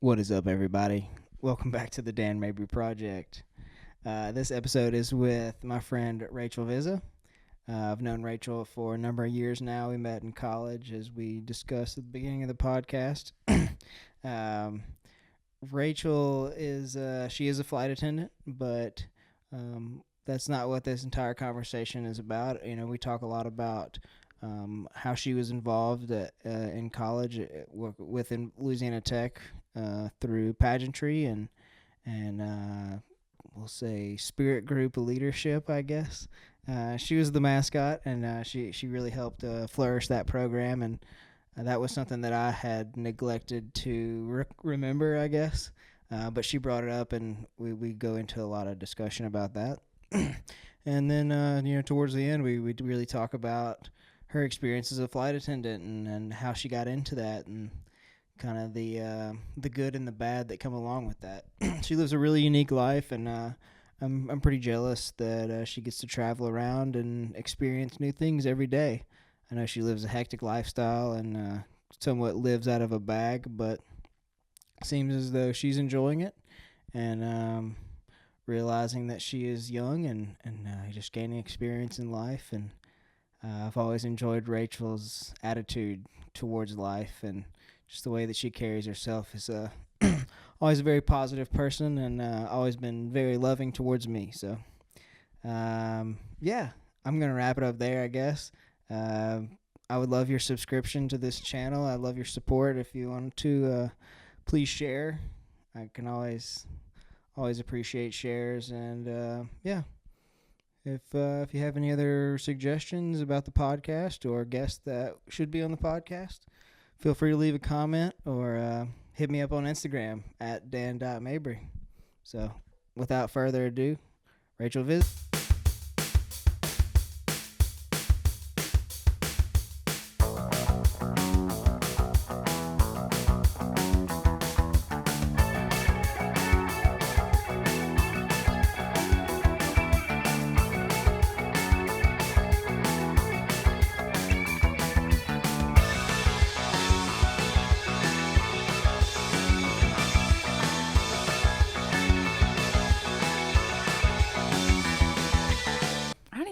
What is up, everybody? Welcome back to the Dan Mabry Project. This episode is with my friend Rachel Vizza. I've known Rachel for a number of years now. We met in college, as we discussed at the beginning of the podcast. Rachel is she is a flight attendant, but that's not what this entire conversation is about. You know, we talk a lot about how she was involved in college within Louisiana Tech through pageantry and we'll say spirit group leadership, I guess. She was the mascot, and she really helped flourish that program, and that was something that I had neglected to remember, I guess. But she brought it up, and we go into a lot of discussion about that. And then, towards the end, we really talk about her experience as a flight attendant and how she got into that and kind of the good and the bad that come along with that. She lives a really unique life, and I'm pretty jealous that she gets to travel around and experience new things every day. I know she lives a hectic lifestyle and somewhat lives out of a bag, but seems as though she's enjoying it and realizing that she is young and just gaining experience in life. And I've always enjoyed Rachel's attitude towards life, and just the way that she carries herself is always a very positive person, and always been very loving towards me. So, I'm going to wrap it up there, I guess. I would love your subscription to this channel. I love your support. If you want to, please share. I can always appreciate shares. And, If you have any other suggestions about the podcast or guests that should be on the podcast, feel free to leave a comment or hit me up on Instagram at dan.mabry. So, without further ado, Rachel Viz.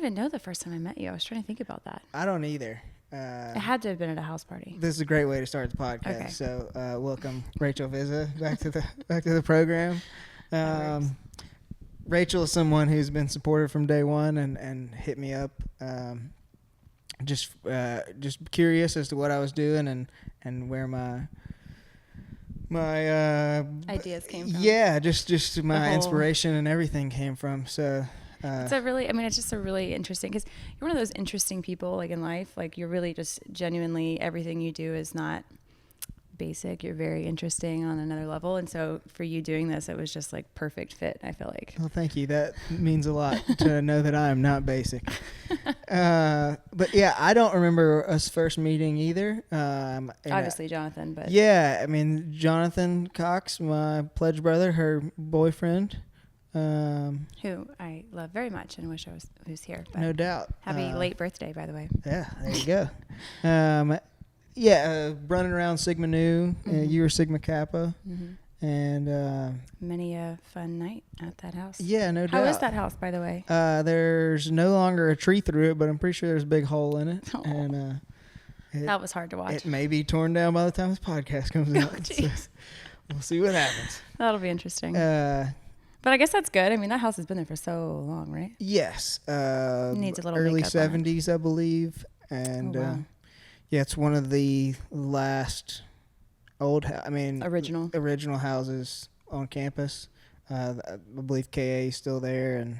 Know the first time I met you. I was trying to think about that. I don't either. It had to have been at a house party. This is a great way to start the podcast. Okay. So, welcome Rachel Vizza back to the program. Rachel is someone who's been supportive from day one and hit me up. Just curious as to what I was doing and where my ideas came from. Yeah, just my inspiration and everything came from. So. It's just a really interesting, because you're one of those interesting people, like in life, like you're really just genuinely, everything you do is not basic. You're very interesting on another level. And so for you doing this, it was just like perfect fit, I feel like. Well, thank you. That means a lot to know that I am not basic. But yeah, I don't remember us first meeting either. Obviously Jonathan, but. Yeah. I mean, Jonathan Cox, my pledge brother, her boyfriend. Who I love very much and wish I was here. But no doubt. Happy late birthday, by the way. Yeah, there you go. Running around Sigma Nu. Mm-hmm. You were Sigma Kappa. Mm-hmm. And many a fun night at that house. Yeah, no doubt. How is that house, by the way? There's no longer a tree through it, but I'm pretty sure there's a big hole in it. Oh. And that was hard to watch. It may be torn down by the time this podcast comes out. Oh, so we'll see what happens. That'll be interesting. But I guess that's good. I mean, that house has been there for so long, right? Yes. Needs a little early makeup 70s, I believe. And wow. It's one of the last original houses on campus. I believe KA is still there, and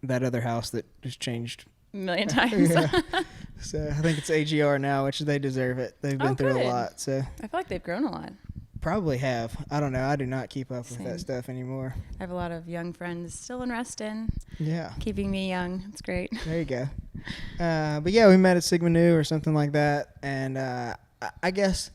that other house that just changed a million times. Yeah. So I think it's AGR now, which they deserve it. They've been through a lot. So I feel like they've grown a lot. Probably have. I don't know. I do not keep up Same. with that stuff anymore. I have a lot of young friends still in Reston. Yeah. Keeping me young. It's great. There you go. But yeah, we met at Sigma Nu or something like that. And I guess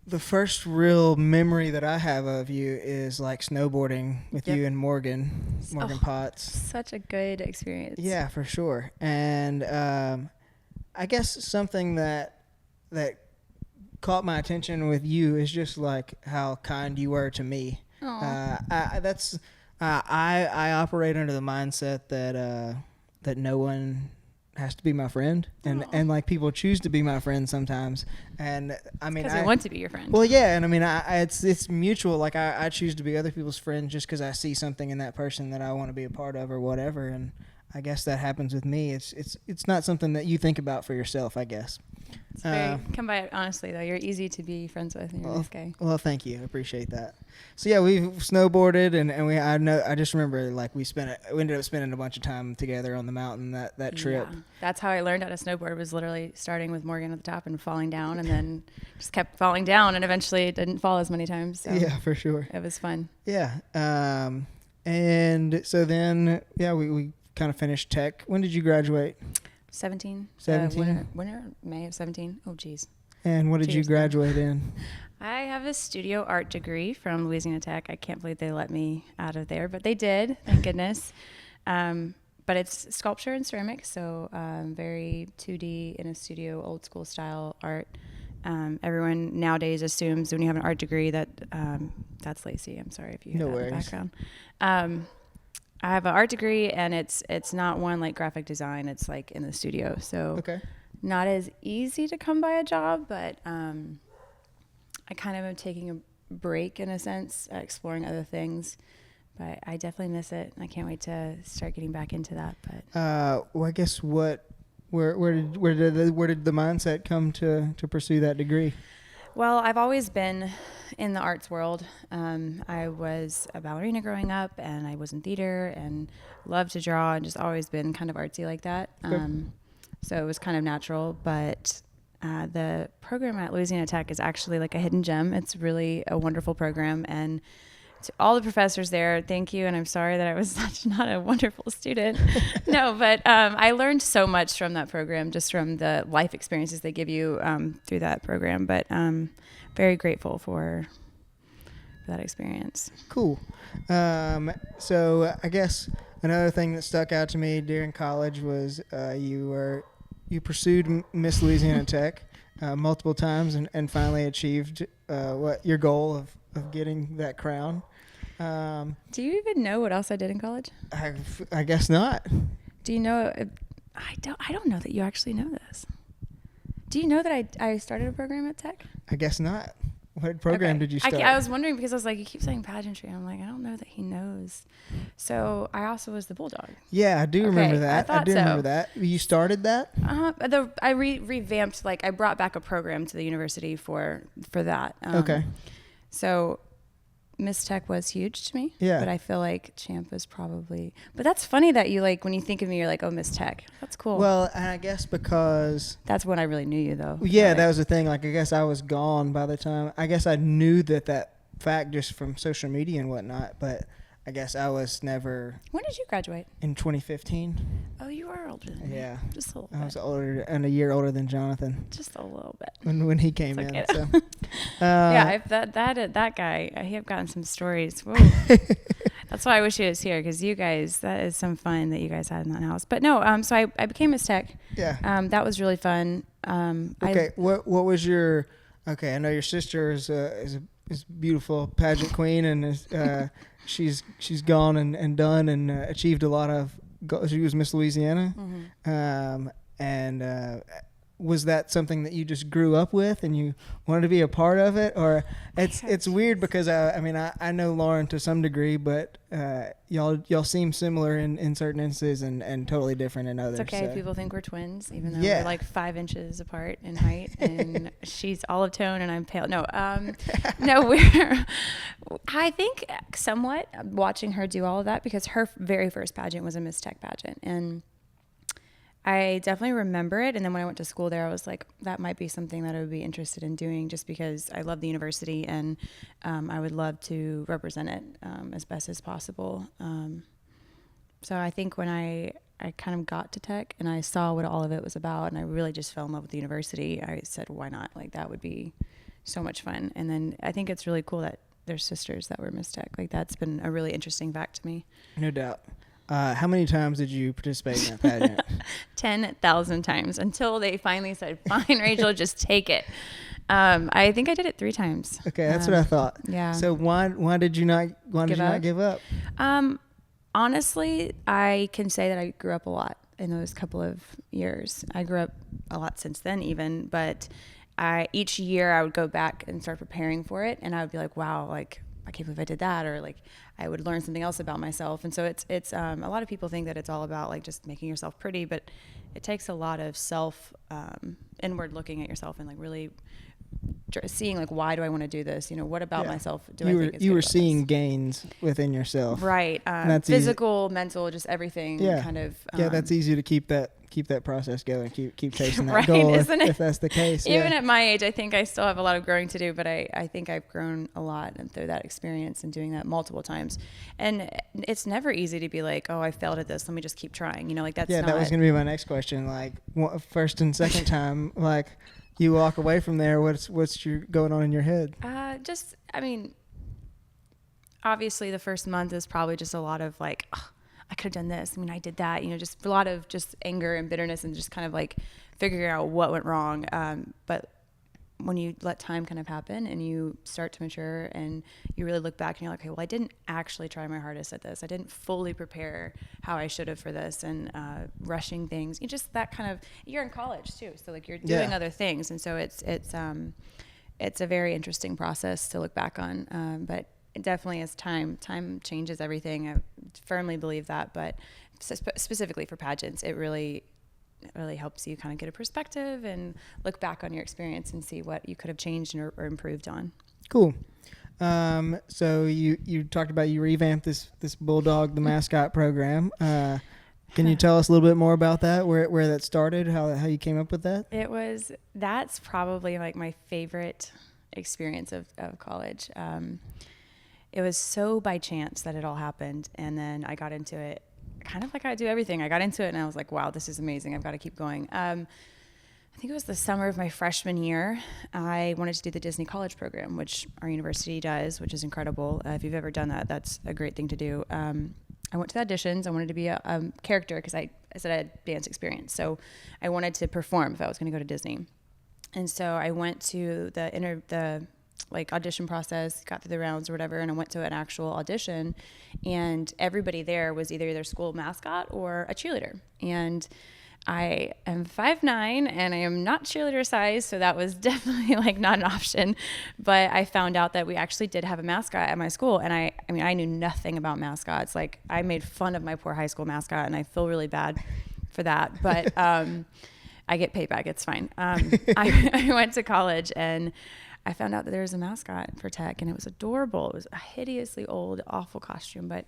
the first real memory that I have of you is like snowboarding with you and Morgan Potts. Such a good experience. Yeah, for sure. And I guess something that caught my attention with you is just like how kind you were to me. I operate under the mindset that no one has to be my friend, and like people choose to be my friend sometimes, and I mean, because they want to be your friend. Well, yeah, and I mean, it's mutual. Like I choose to be other people's friend just because I see something in that person that I want to be a part of or whatever, and I guess that happens with me. It's not something that you think about for yourself, I guess. It's very, come by it honestly though. You're easy to be friends with, and you're a nice guy. Well, thank you. I appreciate that. So yeah, we've snowboarded, and I just remember like we ended up spending a bunch of time together on the mountain that trip. Yeah. That's how I learned how to snowboard, was literally starting with Morgan at the top and falling down, and then just kept falling down, and eventually it didn't fall as many times. So yeah, for sure. It was fun. Yeah. And so then we kind of finished tech. When did you graduate? 17. 17? Winter, May of 17. Oh, geez. And what did you graduate in? I have a studio art degree from Louisiana Tech. I can't believe they let me out of there, but they did, thank goodness. But it's sculpture and ceramics, so very 2D in a studio, old school style art. Everyone nowadays assumes when you have an art degree that that's Lacey. I'm sorry if you hear that in the background. I have an art degree, and it's not one like graphic design. It's like in the studio, so not as easy to come by a job. But I kind of am taking a break in a sense, exploring other things. But I definitely miss it. I can't wait to start getting back into that. But well, I guess where did the mindset come to pursue that degree? Well, I've always been in the arts world. I was a ballerina growing up, and I was in theater and loved to draw, and just always been kind of artsy like that. So it was kind of natural. But the program at Louisiana Tech is actually like a hidden gem. It's really a wonderful program, and to all the professors there, thank you. And I'm sorry that I was such not a wonderful student. No, but I learned so much from that program, just from the life experiences they give you through that program. But very grateful for that experience. Cool. So I guess another thing that stuck out to me during college was you pursued Miss Louisiana Tech multiple times and finally achieved your goal of getting that crown. Do you even know what else I did in college? I guess not. Do you know? I don't know that you actually know this. Do you know that I started a program at Tech? I guess not. What program did you start? I was wondering because I was like, you keep saying pageantry. I'm like, I don't know that he knows. So I also was the Bulldog. Yeah, I do remember that. I do remember that. You started that? I revamped, like I brought back a program to the university for that. So Miss Tech was huge to me. Yeah. But I feel like Champ was probably. But that's funny that you like when you think of me, you're like, oh, Miss Tech. That's cool. Well, and I guess because that's when I really knew you, though. Yeah, that was the thing. Like, I guess I was gone by the time. I guess I knew that fact just from social media and whatnot. But I guess I was never. When did you graduate? In 2015. Oh, you are older than me. Yeah. Just a little bit. I was older and a year older than Jonathan. Just a little bit. When he came in. Okay. So. Yeah, that guy, I have gotten some stories. Whoa. That's why I wish he was here, because you guys, that is some fun that you guys had in that house. But no, so I became Miss Tech. Yeah. That was really fun. Okay, what was your? Okay, I know your sister is a beautiful pageant queen, and she's gone and done and achieved a lot of. She was Miss Louisiana, and was that something that you just grew up with and you wanted to be a part of it? Or it's weird because I know Lauren to some degree, but y'all seem similar in certain instances and totally different in others. It's okay if people think we're twins, even though we're like 5 inches apart in height, and she's olive tone and I'm pale. No, I think somewhat watching her do all of that, because her very first pageant was a Miss Tech pageant, and I definitely remember it. And then when I went to school there, I was like, that might be something that I would be interested in doing, just because I love the university and I would love to represent it as best as possible. So I think when I kind of got to Tech and I saw what all of it was about, and I really just fell in love with the university, I said, why not? Like, that would be so much fun. And then I think it's really cool that there's sisters that were Miss Tech. Like, that's been a really interesting fact to me. No doubt. How many times did you participate in that pageant? 10,000 times, until they finally said, fine, Rachel, just take it. I think I did it 3 times. Okay, that's what I thought. Yeah. So why did you not give up? Honestly, I can say that I grew up a lot in those couple of years. I grew up a lot since then even, but each year I would go back and start preparing for it, and I would be like, wow, like I can't believe I did that, or like I would learn something else about myself. And so it's a lot of people think that it's all about like just making yourself pretty, but it takes a lot of self inward looking at yourself and like really seeing like, why do I want to do this? You know, what about myself do I think is you good were about seeing this? gains within yourself, Right? Physical, mental, just everything. Kind of. That's easy to keep that process going. Keep chasing that right, goal isn't if that's the case. Even at my age, I think I still have a lot of growing to do, but I think I've grown a lot through that experience and doing that multiple times. And it's never easy to be like, oh, I failed at this, let me just keep trying. You know, like that's that was going to be my next question. Like first and second time, like you walk away from there, what's going on in your head? Obviously the first month is probably just a lot of like, oh, I could have done this. I mean, I did that, you know, just a lot of just anger and bitterness and just kind of like figuring out what went wrong. But when you let time kind of happen and you start to mature and you really look back and you're like, okay, well, I didn't actually try my hardest at this. I didn't fully prepare how I should have for this, and rushing things. You just that kind of, you're in college too. So like you're doing other things. And so it's a very interesting process to look back on. But it definitely as time changes everything. I firmly believe that, but specifically for pageants, it really helps you kind of get a perspective and look back on your experience and see what you could have changed or improved on. Cool. So you talked about you revamped this Bulldog, the mascot program. Can you tell us a little bit more about that, where that started, how you came up with that? That's probably like my favorite experience of college. It was so by chance that it all happened. And then I got into it kind of like I do everything. I got into it and I was like, wow, this is amazing. I've got to keep going. I think it was the summer of my freshman year. I wanted to do the Disney College program, which our university does, which is incredible. If you've ever done that, that's a great thing to do. I went to the auditions. I wanted to be a character because I said I had dance experience. So I wanted to perform if I was going to go to Disney. And so I went to the audition process, got through the rounds or whatever, and I went to an actual audition, and everybody there was either their school mascot or a cheerleader. And I am 5'9", and I am not cheerleader size, so that was definitely like not an option. But I found out that we actually did have a mascot at my school, and I mean I knew nothing about mascots. Like I made fun of my poor high school mascot, and I feel really bad for that. But I get payback. It's fine. I went to college and I found out that there was a mascot for Tech, and it was adorable. It was a hideously old, awful costume. But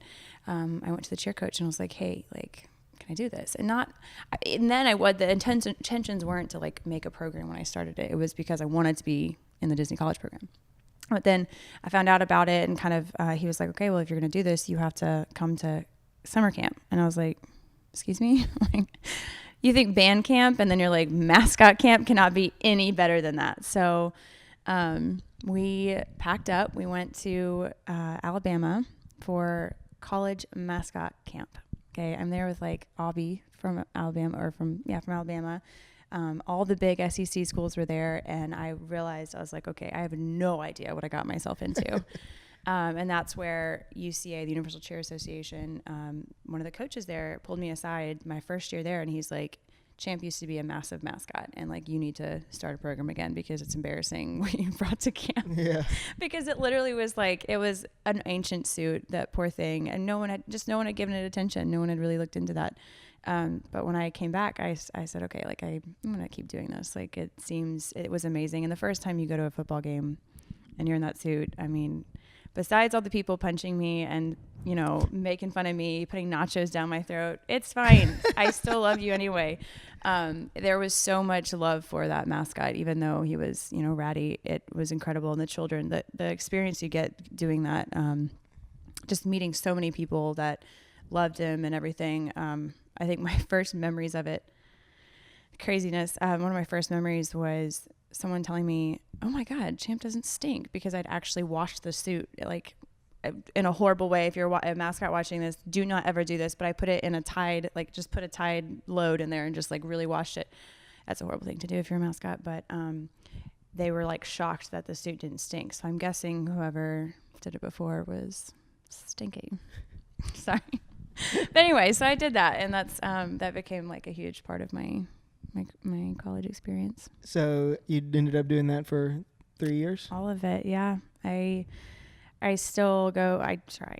I went to the cheer coach and I was like, hey, like, can I do this? And then the intentions weren't to like make a program when I started it. It was because I wanted to be in the Disney College program. But then I found out about it, and kind of he was like, okay, well, if you're going to do this, you have to come to summer camp. And I was like, excuse me? Like, you think band camp, and then you're like, mascot camp cannot be any better than that. So we packed up. We went to Alabama for college mascot camp. Okay, I'm there with like Abby from Alabama, from Alabama. All the big SEC schools were there, and I realized, I was like, okay, I have no idea what I got myself into. And that's where UCA, the Universal Cheer Association, one of the coaches there pulled me aside my first year there, and he's like, Champ used to be a massive mascot, and like, you need to start a program again because it's embarrassing what you brought to camp. Yeah. Because it literally was like, it was an ancient suit, that poor thing, and no one had given it attention. No one had really looked into that. But when I came back, I said, okay, like I'm gonna keep doing this. Like it was amazing. And the first time you go to a football game and you're in that suit, I mean, besides all the people punching me and, you know, making fun of me, putting nachos down my throat, it's fine. I still love you anyway. There was so much love for that mascot, even though he was, you know, ratty. It was incredible. And the children, the experience you get doing that, just meeting so many people that loved him and everything. I think my first memories of it, craziness. One of my first memories was someone telling me, oh my God, Champ doesn't stink, because I'd actually washed the suit, like in a horrible way. If you're a mascot watching this, do not ever do this. But I put it in a Tide, like just put a Tide load in there and just like really washed it. That's a horrible thing to do if you're a mascot. But they were like shocked that the suit didn't stink. So I'm guessing whoever did it before was stinky. Sorry. But anyway, so I did that, and that's that became like a huge part of my college experience. So you ended up doing that for 3 years? All of it, yeah. I still go. I try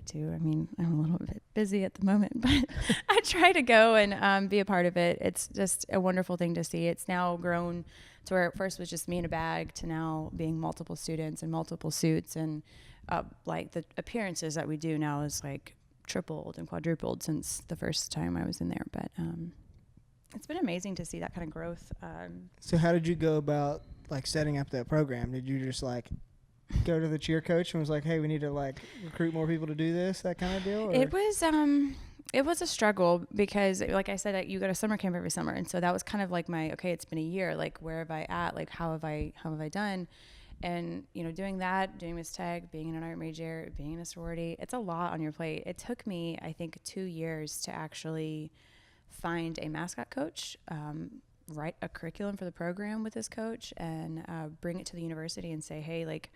to. I mean, I'm a little bit busy at the moment, but I try to go and be a part of it. It's just a wonderful thing to see. It's now grown to where at first was just me in a bag to now being multiple students and multiple suits, and like the appearances that we do now is like tripled and quadrupled since the first time I was in there. But it's been amazing to see that kind of growth. So how did you go about like setting up that program? Did you just like go to the cheer coach and was like, hey, we need to like recruit more people to do this, that kind of deal? Or? It was a struggle because like I said, you go to summer camp every summer. And so that was kind of like okay, it's been a year. Like, where have I at? Like, how have I done? And, you know, doing that, doing Miss Tech, being in an art major, being in a sorority, it's a lot on your plate. It took me, I think, 2 years to actually find a mascot coach, write a curriculum for the program with this coach, and bring it to the university and say, hey, like,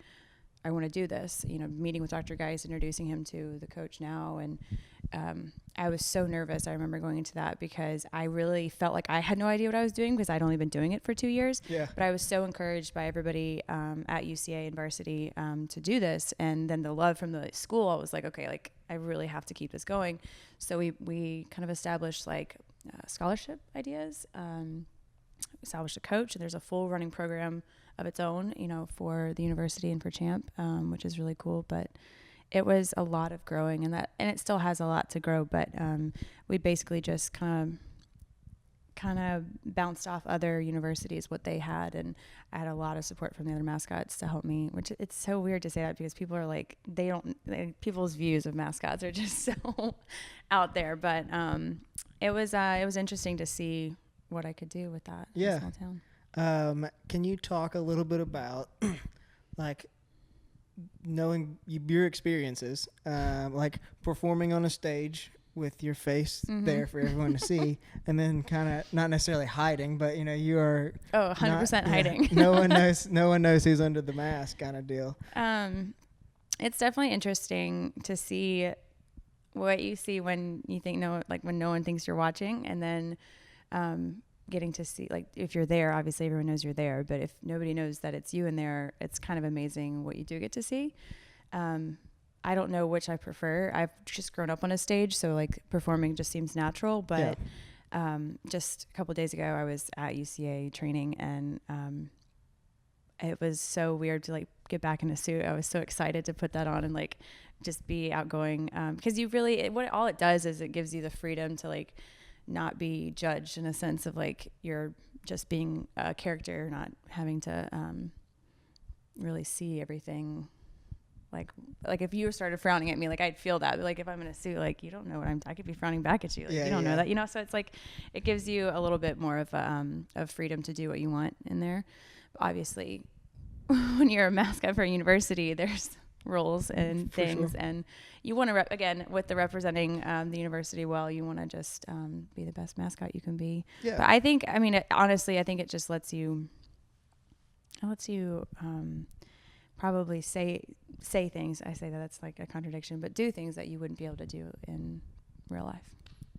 I want to do this, you know, meeting with Dr. Geis, introducing him to the coach now. And I was so nervous. I remember going into that because I really felt like I had no idea what I was doing because I'd only been doing it for 2 years. Yeah. But I was so encouraged by everybody at UCA and varsity to do this. And then the love from the school, I was like, okay, like I really have to keep this going. So we kind of established like scholarship ideas, established a coach, and there's a full running program of its own, you know, for the university and for Champ, which is really cool. But it was a lot of growing, and it still has a lot to grow. But we basically just kind of bounced off other universities what they had, and I had a lot of support from the other mascots to help me. Which it's so weird to say that because people are like people's views of mascots are just so out there. But it was interesting to see what I could do with that in a small town. Can you talk a little bit about like knowing your experiences, like performing on a stage with your face there for everyone to see, and then kind of not necessarily hiding, but you know, you are 100% hiding. no one knows who's under the mask kind of deal. It's definitely interesting to see what you see when you think when no one thinks you're watching, and then getting to see, like, if you're there, obviously everyone knows you're there, but if nobody knows that it's you in there, it's kind of amazing what you do get to see. I don't know which I prefer. I've just grown up on a stage, so like performing just seems natural, but just a couple of days ago I was at UCA training, and it was so weird to like get back in a suit. I was so excited to put that on and like just be outgoing, because you really, all it does is it gives you the freedom to like not be judged in a sense of like you're just being a character, not having to really see everything. Like if you started frowning at me, like I'd feel that. But like if I'm in a suit, like you don't know what I could be frowning back at you. Like you don't know that, you know. So it's like it gives you a little bit more of freedom to do what you want in there. But obviously, when you're a mascot for a university, there's roles and things, and you want to again with the representing the university well, you want to just be the best mascot you can be. But I think, I mean, honestly, I think it just lets you probably say things. I say that's like a contradiction, but do things that you wouldn't be able to do in real life.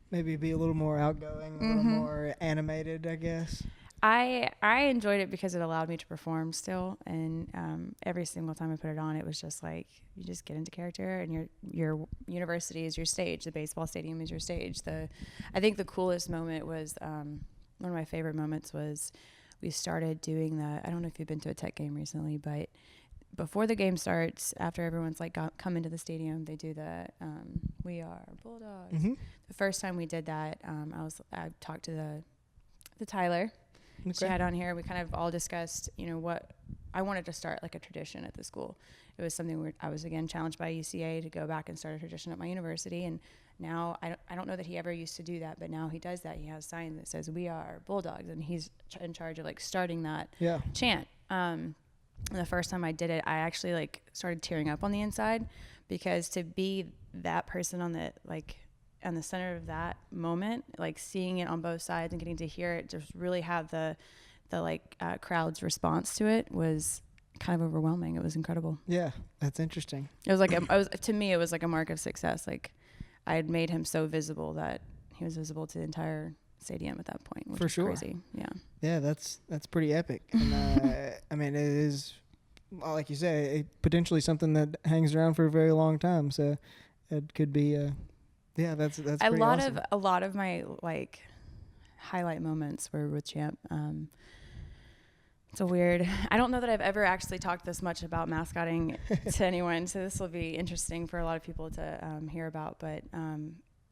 Maybe be a little more outgoing, a little more animated, I guess. I enjoyed it because it allowed me to perform still, and every single time I put it on, it was just like you just get into character, and your university is your stage, the baseball stadium is your stage. I think the coolest moment was one of my favorite moments was we started doing I don't know if you've been to a Tech game recently, but before the game starts, after everyone's like come into the stadium, they do the "We Are Bulldogs." Mm-hmm. The first time we did that, I talked to the Tyler. Okay. She had on here. We kind of all discussed, you know, what I wanted to start like a tradition at the school. It was something where I was again challenged by UCA to go back and start a tradition at my university. And now I don't know that he ever used to do that, but now he does that. He has a sign that says "We Are Bulldogs," and he's in charge of like starting that chant. And the first time I did it, I actually like started tearing up on the inside, because to be that person on the center of that moment, like seeing it on both sides and getting to hear it, just really have the crowd's response to it was kind of overwhelming. It was incredible. Yeah, that's interesting. It was like to me it was like a mark of success. Like I had made him so visible that he was visible to the entire stadium at that point, which For was sure. crazy. Yeah. Yeah, that's pretty epic. And I mean, it is, well, like you say, potentially something that hangs around for a very long time. So it could be, yeah, that's pretty awesome. A lot of my like highlight moments were with Champ. It's a weird, I don't know that I've ever actually talked this much about mascotting to anyone, so this will be interesting for a lot of people to hear about, but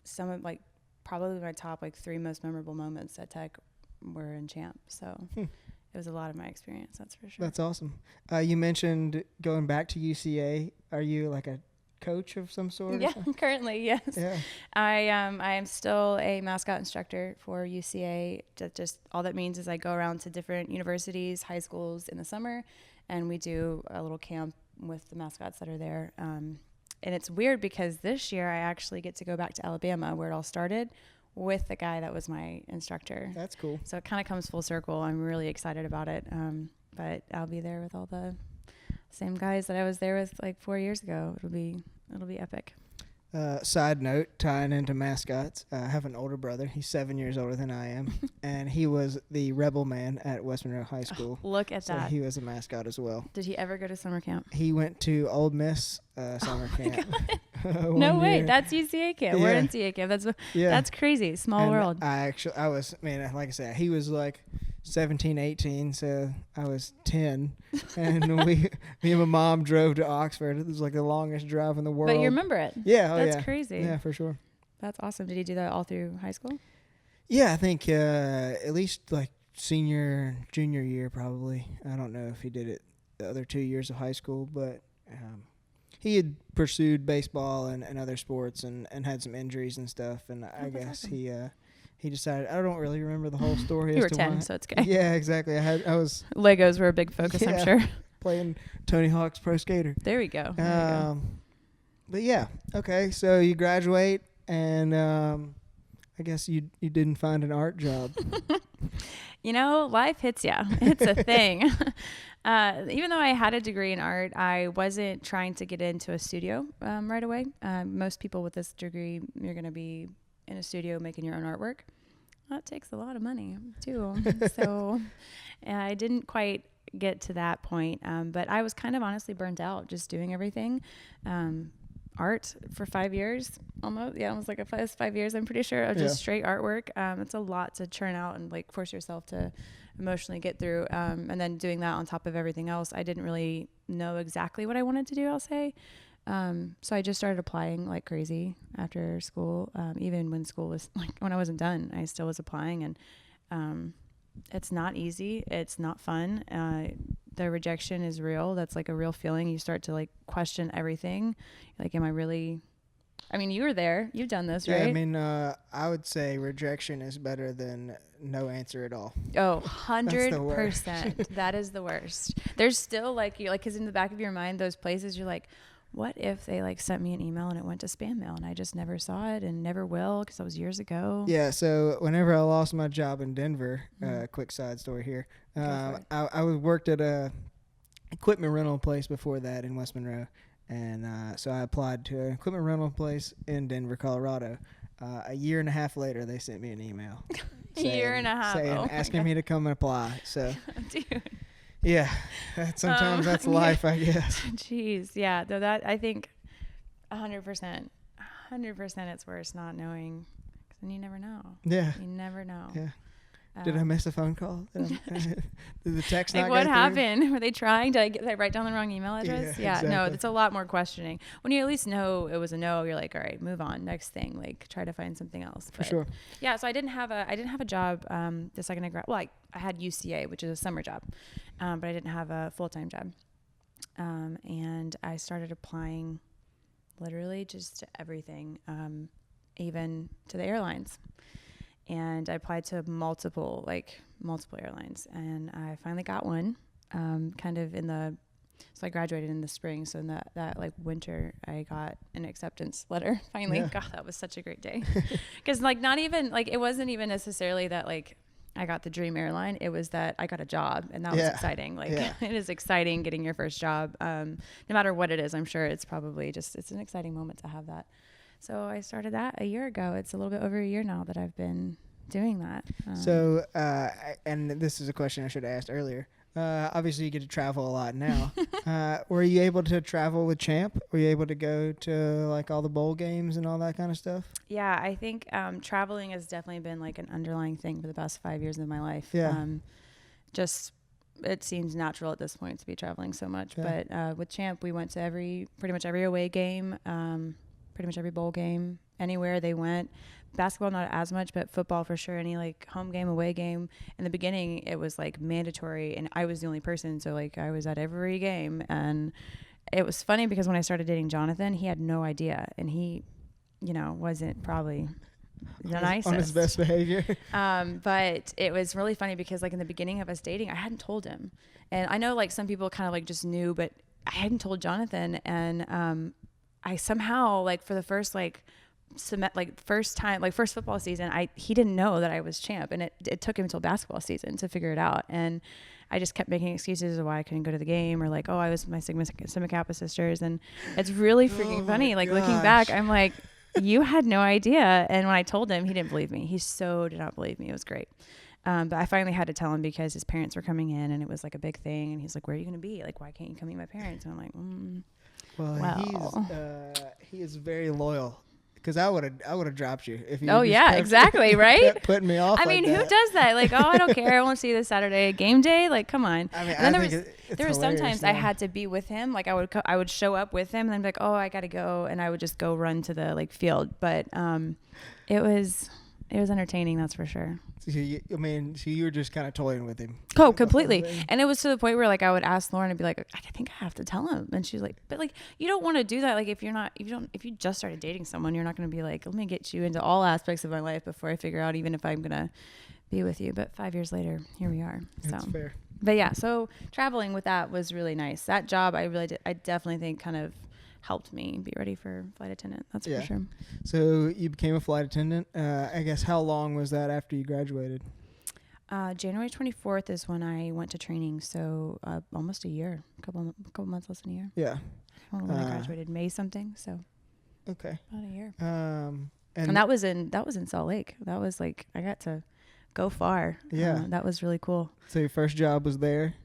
some of like probably my top like 3 most memorable moments at Tech were in Champ, so it was a lot of my experience, that's for sure. That's awesome. You mentioned going back to UCA. Are you like a coach of some sort? Yeah, currently, yes. Yeah. I am still a mascot instructor for UCA. Just all that means is I go around to different universities, high schools in the summer, and we do a little camp with the mascots that are there. And it's weird because this year I actually get to go back to Alabama where it all started with the guy that was my instructor. That's cool. So it kind of comes full circle. I'm really excited about it. But I'll be there with all the same guys that I was there with like 4 years ago. It'll be epic. Side note, tying into mascots, I have an older brother. He's 7 years older than I am, and he was the rebel man at West Monroe High School. Look at that. He was a mascot as well. Did he ever go to summer camp? He went to Old Miss summer camp. No way, year. that's UCA camp. Yeah. We're NCAA camp. That's crazy. Small world. I was, man, like I said, he was like 17, 18, so I was 10, and me and my mom drove to Oxford. It was like the longest drive in the world. But you remember it? Yeah, that's crazy. Yeah, for sure. That's awesome. Did he do that all through high school? Yeah, I think at least like junior year probably. I don't know if he did it the other 2 years of high school, but he had pursued baseball and other sports and had some injuries and stuff, and I guess awesome. He decided. I don't really remember the whole story. You were 10, so it's okay. Yeah, exactly. I was. Legos were a big focus, I'm sure. Playing Tony Hawk's Pro Skater. There we go. But yeah, okay. So you graduate, and I guess you didn't find an art job. Life hits you. It's a thing. Even though I had a degree in art, I wasn't trying to get into a studio right away. Most people with this degree, you're going to be in a studio making your own artwork. That takes a lot of money too. So I didn't quite get to that point. But I was kind of honestly burnt out just doing everything. Art for 5 years, almost. Yeah, almost like a 5 years, I'm pretty sure, of just straight artwork. It's a lot to churn out and like force yourself to emotionally get through. And then doing that on top of everything else, I didn't really know exactly what I wanted to do, I'll say. So I just started applying like crazy after school. Even when school was like, when I wasn't done, I still was applying, and it's not easy. It's not fun. The rejection is real. That's like a real feeling. You start to like question everything. Like, am I really, I mean, you were there, you've done this, right? Yeah, I mean, I would say rejection is better than no answer at all. Oh, 100%. That is the worst. There's still like, cause in the back of your mind, those places you're like, what if they like sent me an email and it went to spam mail and I just never saw it and never will because that was years ago? Yeah. So whenever I lost my job in Denver, quick side story here. I worked at a equipment rental place before that in West Monroe. And so I applied to an equipment rental place in Denver, Colorado. A year and a half later, they sent me an email. Year and a half. Asking me to come and apply. So, dude. Yeah, sometimes that's life, I guess. Jeez, yeah. Though that, I think 100%, it's worse not knowing, because then you never know. Yeah. You never know. Yeah. Did I miss a phone call? Did the text not like go what through? happened? Were they trying? Did I write down the wrong email address? Yeah, exactly. No, it's a lot more questioning. When you at least know it was a no, you're like, all right, move on, next thing, like try to find something else. For sure. Yeah, so I didn't have a job the second I graduated. Well, I had UCA, which is a summer job, but I didn't have a full-time job. And I started applying literally just to everything, even to the airlines. And I applied to multiple airlines, and I finally got one, so I graduated in the spring. So in that like winter, I got an acceptance letter finally. Yeah. God, that was such a great day. Cause like not even like, it wasn't even necessarily that like I got the dream airline, it was that I got a job, and that was exciting. Like it is exciting getting your first job. No matter what it is, I'm sure it's probably it's an exciting moment to have that. So I started that a year ago. It's a little bit over a year now that I've been doing that. So, and this is a question I should have asked earlier. Obviously, you get to travel a lot now. Were you able to travel with Champ? Were you able to go to like all the bowl games and all that kind of stuff? Yeah, I think traveling has definitely been like an underlying thing for the past 5 years of my life. Yeah. Just it seems natural at this point to be traveling so much. Yeah. But with Champ, we went to pretty much every away game, pretty much every bowl game, anywhere they went. Basketball not as much, but football for sure. Any like home game, away game. In the beginning, it was like mandatory, and I was the only person, so like I was at every game. And it was funny because when I started dating Jonathan, he had no idea, and he, wasn't probably the nicest on his best behavior. But it was really funny because like in the beginning of us dating, I hadn't told him, and I know like some people kind of like just knew, but I hadn't told Jonathan, and I somehow like for the first first football season, he didn't know that I was Champ, and it took him until basketball season to figure it out. And I just kept making excuses of why I couldn't go to the game, or like, oh, I was with my Sigma Kappa sisters. And it's really freaking funny. Like looking back, I'm like, you had no idea. And when I told him, he didn't believe me. He so did not believe me. It was great. But I finally had to tell him because his parents were coming in, and it was like a big thing. And he's like, where are you going to be? Like, why can't you come meet my parents? And I'm like, Well, he is very loyal. Because I would have dropped you if you. Oh yeah, exactly, right. Kept putting me off. I mean, who does that? Like, oh, I don't care. I won't see you this Saturday game day. Like, come on. I mean, and then there were sometimes I had to be with him. Like, I would show up with him, and then be like, oh, I gotta go, and I would just go run to the like field. But it was entertaining, that's for sure. So you were just kind of toying with him. Oh, completely. And it was to the point where like I would ask Lauren and be like, I think I have to tell him. And she's like, but like you don't want to do that. Like if you just started dating someone, you're not going to be like, let me get you into all aspects of my life before I figure out even if I'm gonna be with you. But 5 years later, here we are. That's fair. But yeah, so traveling with that was really nice. That job, I definitely think kind of helped me be ready for flight attendant. That's for sure. So you became a flight attendant. I guess how long was that after you graduated? January 24th is when I went to training. So almost a year, a couple months less than a year. Yeah. When I graduated May something. So okay. About a year. And that was in Salt Lake. That was like I got to go far. Yeah. That was really cool. So your first job was there.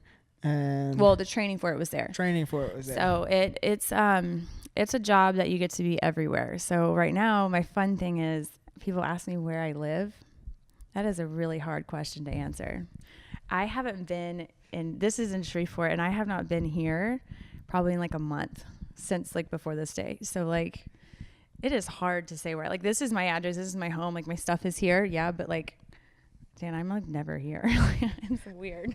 And the training for it was there. So it's a job that you get to be everywhere. So right now, my fun thing is people ask me where I live. That is a really hard question to answer. I haven't been this is in Shreveport, and I have not been here probably in like a month since like before this day. So like, it is hard to say where, like, this is my address. This is my home. Like my stuff is here. Yeah. But like, Dan, I'm like never here. It's weird.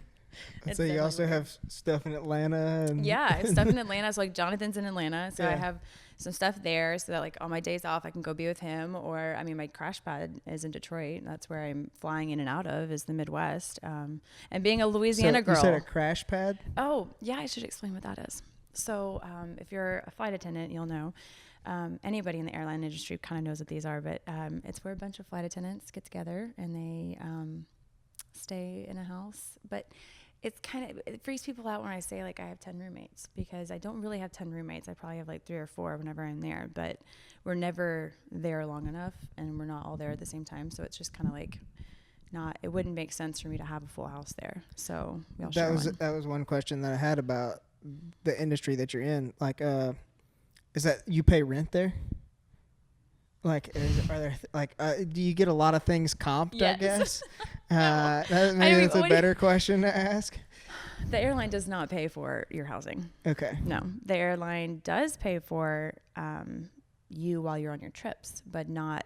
So you also have stuff in Atlanta. Yeah, I have stuff in Atlanta. So like Jonathan's in Atlanta. So I have some stuff there so that like on my days off I can go be with him. Or I mean my crash pad is in Detroit. That's where I'm flying in and out of, is the Midwest. And being a Louisiana girl. You said a crash pad? Oh, yeah, I should explain what that is. So if you're a flight attendant, you'll know. Anybody in the airline industry kind of knows what these are, but it's where a bunch of flight attendants get together and they stay in a house. But it freaks people out when I say like I have 10 roommates, because I don't really have 10 roommates. I probably have like 3 or 4 whenever I'm there, but we're never there long enough and we're not all there at the same time. So it's just kind of like it wouldn't make sense for me to have a full house there. So we all share one. That was one question that I had about the industry that you're in. Like, is that you pay rent there? Like, do you get a lot of things comped? Yes. I guess. That's a better question to ask. The airline does not pay for your housing. Okay. No, the airline does pay for you while you're on your trips, but not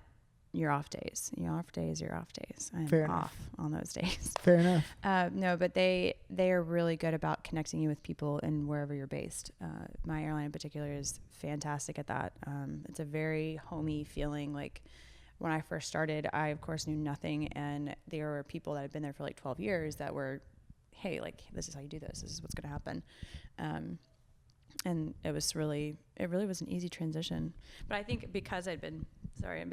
your off days. Your off days. I'm Fair off enough. on those days. Fair enough. No, but they are really good about connecting you with people and wherever you're based. My airline in particular is fantastic at that. It's a very homey feeling. Like when I first started, I of course knew nothing, and there were people that had been there for like 12 years that were, hey, like this is how you do this. This is what's going to happen. And it really was an easy transition. But I think because I've been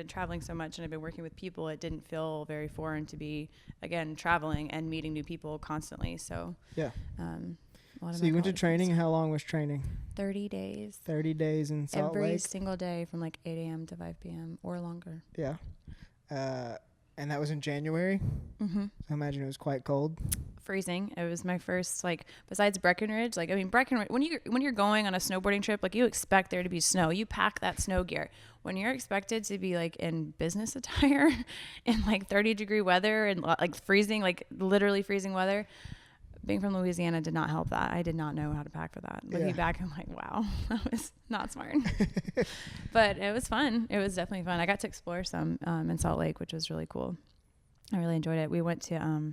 traveling so much and I've been working with people, it didn't feel very foreign to be, again, traveling and meeting new people constantly. So, Yeah. A lot of So my you went to colleagues- training. How long was training? 30 days. 30 days in Salt Every Lake? single day from like 8 a.m. to 5 p.m. or longer. Yeah. And that was in January? Mm-hmm. I imagine it was quite cold. Freezing. It was my first, like, besides Breckenridge, like, I mean, Breckenridge, when you're going on a snowboarding trip, like, you expect there to be snow. You pack that snow gear. When you're expected to be, like, in business attire in, like, 30-degree weather and, like, freezing, like, literally freezing weather, being from Louisiana did not help that. I did not know how to pack for that. Looking back, I'm like, wow, that was not smart. But it was fun. It was definitely fun. I got to explore some in Salt Lake, which was really cool. I really enjoyed it. We went to,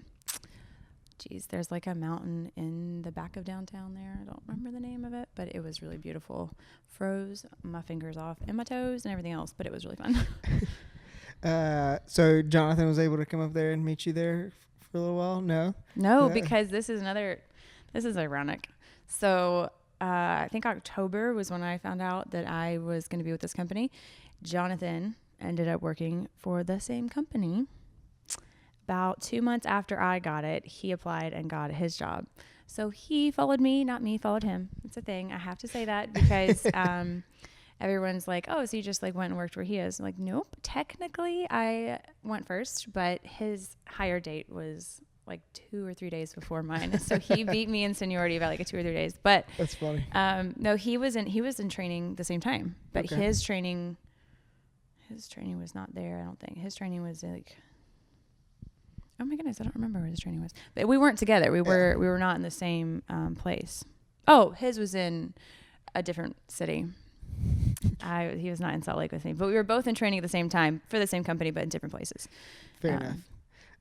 there's like a mountain in the back of downtown there. I don't remember the name of it, but it was really beautiful. Froze my fingers off and my toes and everything else, but it was really fun. So Jonathan was able to come up there and meet you there for a little while? No, because this is ironic. So I think October was when I found out that I was going to be with this company. Jonathan ended up working for the same company. About 2 months after I got it, he applied and got his job. So he followed me, not me followed him. It's a thing. I have to say that because everyone's like, oh, so you just like went and worked where he is. I'm like, nope. Technically, I went first, but his hire date was like 2 or 3 days before mine. So he beat me in seniority by like 2 or 3 days. But that's funny. No, he was in training the same time, but Okay. his training was not there. I don't think his training was like. Oh my goodness, I don't remember where his training was. But we weren't together. We were not in the same place. Oh, his was in a different city. He was not in Salt Lake with me, but we were both in training at the same time for the same company, but in different places. Fair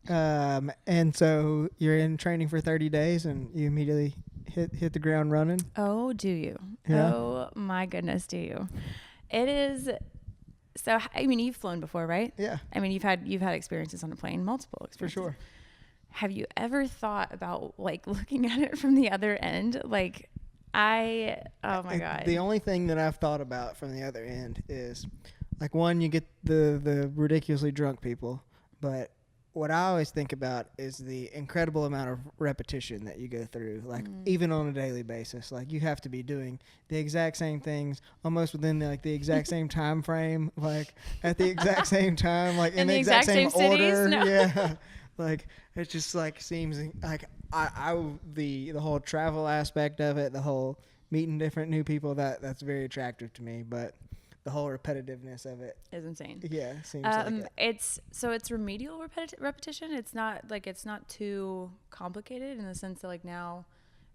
enough. And so you're in training for 30 days and you immediately hit the ground running? Oh, do you? Yeah. Oh my goodness, do you? It is. So, I mean, you've flown before, right? Yeah. I mean, you've had experiences on a plane, multiple experiences. For sure. Have you ever thought about like looking at it from the other end? Like oh my God. The only thing that I've thought about from the other end is like one, you get the ridiculously drunk people, but what I always think about is the incredible amount of repetition that you go through, like even on a daily basis. Like you have to be doing the exact same things almost within the exact same time frame, like at the exact same time, like in the exact same order. No. Yeah. Like it just like seems like the whole travel aspect of it, the whole meeting different new people, that's very attractive to me, but the whole repetitiveness of it is insane. Yeah, seems like it. It's remedial repetition. It's not too complicated in the sense that like now,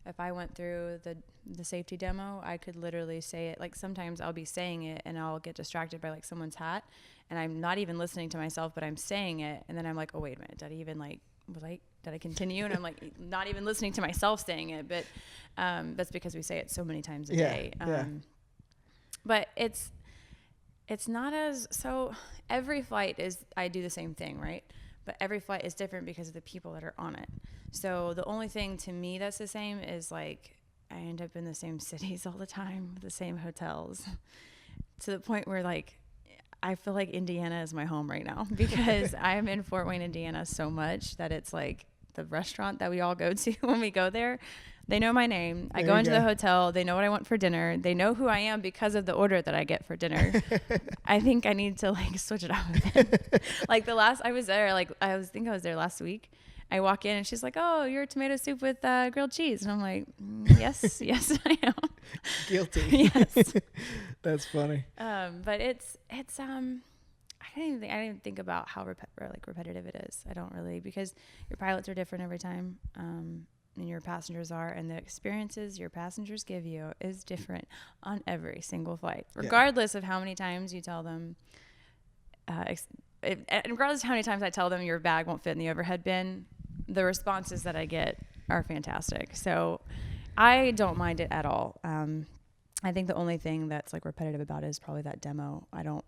if I went through the safety demo, I could literally say it. Like sometimes I'll be saying it and I'll get distracted by like someone's hat, and I'm not even listening to myself, but I'm saying it, and then I'm like, oh wait a minute, did I continue? And I'm like not even listening to myself saying it, but that's because we say it so many times a day. But it's not as so every flight I do the same thing, right? But every flight is different because of the people that are on it. So the only thing to me that's the same is like I end up in the same cities all the time, the same hotels, to the point where like I feel like Indiana is my home right now because I'm in Fort Wayne, Indiana so much that it's like the restaurant that we all go to when we go there. They know my name. I go into the hotel. They know what I want for dinner. They know who I am because of the order that I get for dinner. I think I need to like switch it up a bit. Like the last I was there, like I was there last week. I walk in and she's like, "Oh, you're tomato soup with grilled cheese," and I'm like, "Yes, yes, I am." Guilty. Yes. That's funny. But it's I didn't even think about how repetitive it is. I don't really, because your pilots are different every time. And your passengers are, and the experiences your passengers give you is different on every single flight, regardless of how many times you tell them, regardless of how many times I tell them your bag won't fit in the overhead bin, the responses that I get are fantastic. So I don't mind it at all. I think the only thing that's like repetitive about it is probably that demo. I don't,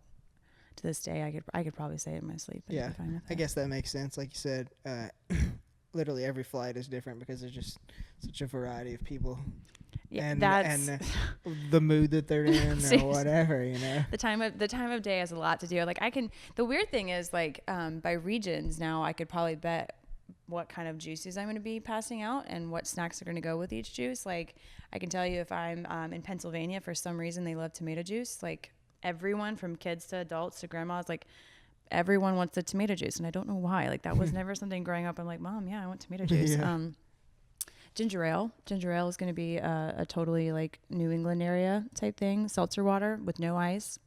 to this day, I could probably say it in my sleep. And be fine with it. I guess that makes sense. Like you said, literally every flight is different because there's just such a variety of people. Yeah, and that's the mood that they're in or Seriously. whatever, you know. The time of day has a lot to do. Like the weird thing is like by regions now I could probably bet what kind of juices I'm going to be passing out and what snacks are going to go with each juice. Like I can tell you if I'm in Pennsylvania, for some reason they love tomato juice. Like everyone from kids to adults to grandmas, like everyone wants the tomato juice. And I don't know why. Like that was never something growing up. I'm like, Mom, yeah, I want tomato juice. Yeah. Ginger ale is going to be a totally like New England area type thing. Seltzer water with no ice.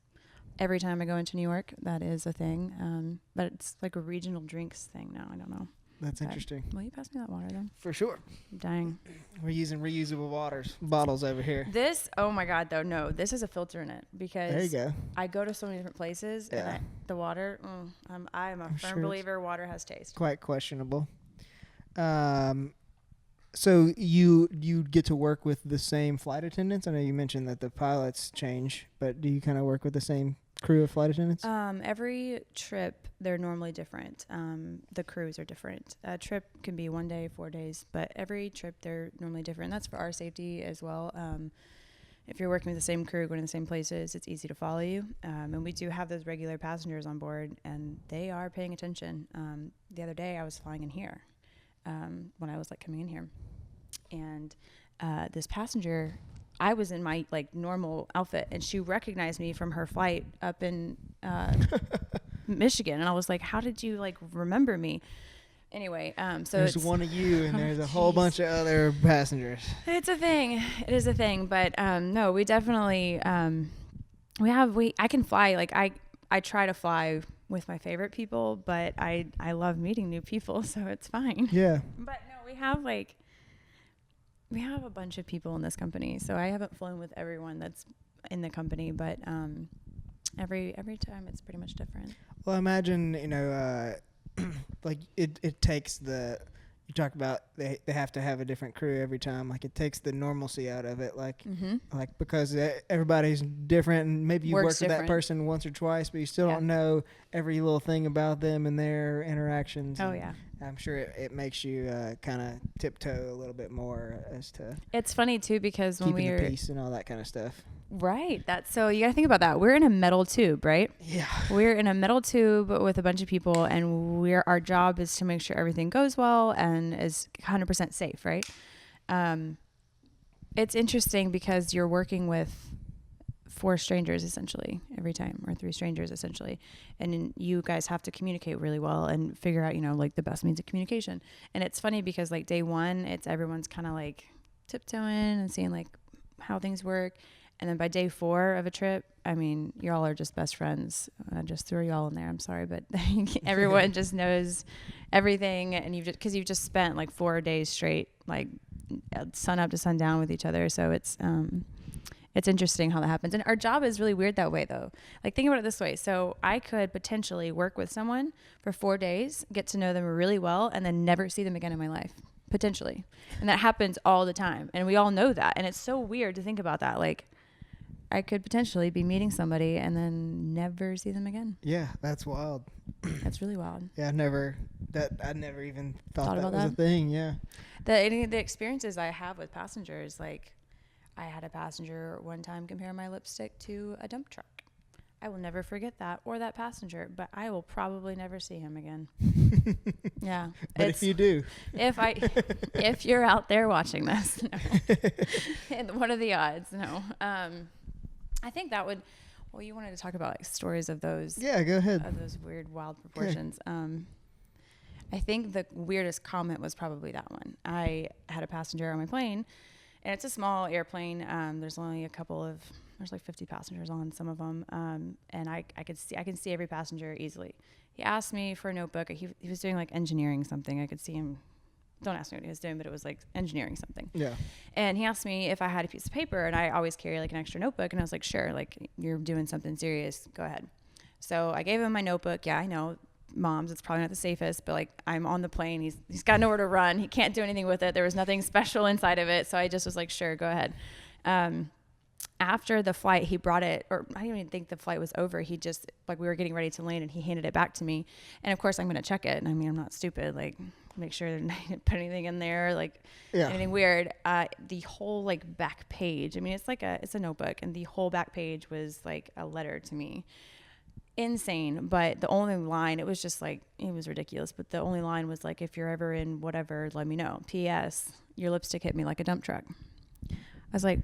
Every time I go into New York, that is a thing. But it's like a regional drinks thing now. I don't know. That's interesting. Will you pass me that water then? For sure. I'm dying. We're using reusable bottles over here. This, oh my God, though, no, this has a filter in it because There you go. I go to so many different places and the water, I am a firm believer water has taste. Quite questionable. So you get to work with the same flight attendants? I know you mentioned that the pilots change, but do you kind of work with the same crew of flight attendants? Every trip, they're normally different. The crews are different. A trip can be 1 day, 4 days, but every trip, they're normally different. That's for our safety as well. If you're working with the same crew, going to the same places, it's easy to follow you. And we do have those regular passengers on board, and they are paying attention. The other day, I was flying in here when I was like coming in here, and this passenger, I was in my like normal outfit, and she recognized me from her flight up in Michigan, and I was like, "How did you like remember me?" Anyway, so there's one of you, and there's a whole bunch of other passengers. It's a thing. It is a thing, but no, we definitely I can fly. Like I try to fly with my favorite people, but I love meeting new people, so it's fine. Yeah. But no, we have a bunch of people in this company, so I haven't flown with everyone that's in the company, but every time it's pretty much different. Well, imagine, like it takes you talk about they have to have a different crew every time. Like it takes the normalcy out of it. Like because everybody's different, and maybe you worked with that person once or twice, but you still don't know every little thing about them and their interactions. Oh yeah. I'm sure it makes you kind of tiptoe a little bit more as to. It's funny too because when keeping the peace and all that kind of stuff. Right. So you got to think about that. We're in a metal tube, right? Yeah. We're in a metal tube with a bunch of people, and our job is to make sure everything goes well and is 100% safe, right? It's interesting because you're working with 4 strangers essentially every time, or 3 strangers essentially, and you guys have to communicate really well and figure out, like the best means of communication. And it's funny because like day 1, everyone's kind of like tiptoeing and seeing like how things work. And then by day 4 of a trip, I mean, y'all are just best friends. I just threw y'all in there. I'm sorry, but everyone just knows everything. And you've just spent like 4 days straight, like sun up to sundown with each other. So it's interesting how that happens. And our job is really weird that way though. Like think about it this way. So I could potentially work with someone for 4 days, get to know them really well, and then never see them again in my life. Potentially. And that happens all the time. And we all know that. And it's so weird to think about that. Like, I could potentially be meeting somebody and then never see them again. Yeah, that's wild. That's really wild. Yeah, I never even thought that about was a thing. Yeah. The experiences I have with passengers, like I had a passenger one time compare my lipstick to a dump truck. I will never forget that or that passenger, but I will probably never see him again. Yeah. But if you do. If you're out there watching this, no. And what are the odds? No. I think that would, well, you wanted to talk about like stories of those. Yeah, go ahead. Of those weird, wild proportions. I think the weirdest comment was probably that one. I had a passenger on my plane, and it's a small airplane. There's only there's like 50 passengers on some of them. And I can see every passenger easily. He asked me for a notebook. He was doing like engineering something. I could see him. Don't ask me what he was doing, but it was like engineering something. Yeah. And he asked me if I had a piece of paper, and I always carry like an extra notebook. And I was like, sure, like you're doing something serious. Go ahead. So I gave him my notebook. Yeah, I know. Moms, it's probably not the safest, but like I'm on the plane. He's got nowhere to run. He can't do anything with it. There was nothing special inside of it. So I just was like, sure, go ahead. after the flight, he brought it, or I didn't even think the flight was over. He just, like, we were getting ready to land and he handed it back to me. And of course I'm going to check it. And I mean, I'm not stupid. Like, make sure I didn't put anything in there, like anything weird. The whole like back page, I mean, it's a notebook, and the whole back page was like a letter to me. Insane. But the only line, it was just like, it was ridiculous. But the only line was like, if you're ever in whatever, let me know. P.S. Your lipstick hit me like a dump truck. I was like,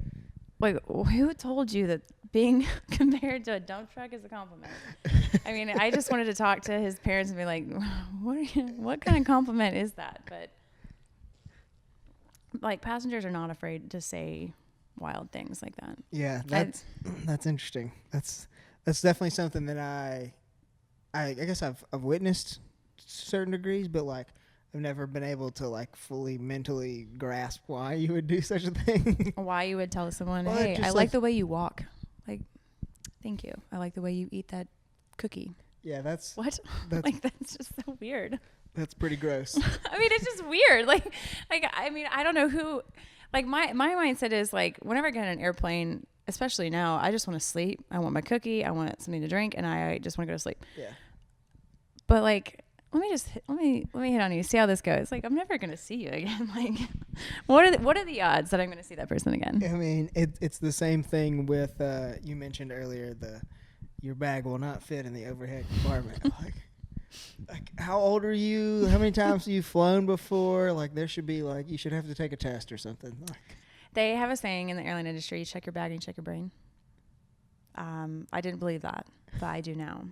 wait, who told you that being compared to a dump truck is a compliment? I mean, I just wanted to talk to his parents and be like, what kind of compliment is that? But like, passengers are not afraid to say wild things like that. Yeah, that's interesting. That's definitely something that I guess I've witnessed to certain degrees, but like I've never been able to like fully mentally grasp why you would do such a thing. Why you would tell someone, hey, I like the way you walk. Like, thank you. I like the way you eat that cookie. Yeah, that's like, that's just so weird. That's pretty gross. I mean, it's just weird. Like, I mean, I don't know who, like my mindset is like, whenever I get on an airplane, especially now, I just want to sleep. I want my cookie. I want something to drink, and I just want to go to sleep. Yeah. But like, let me hit on you. See how this goes. Like, I'm never gonna see you again. Like, what are the odds that I'm gonna see that person again? I mean, it's the same thing with you mentioned earlier, your bag will not fit in the overhead compartment. like how old are you? How many times have you flown before? Like, there should be like, you should have to take a test or something. Like, they have a saying in the airline industry: you check your bag and you check your brain. I didn't believe that, but I do now.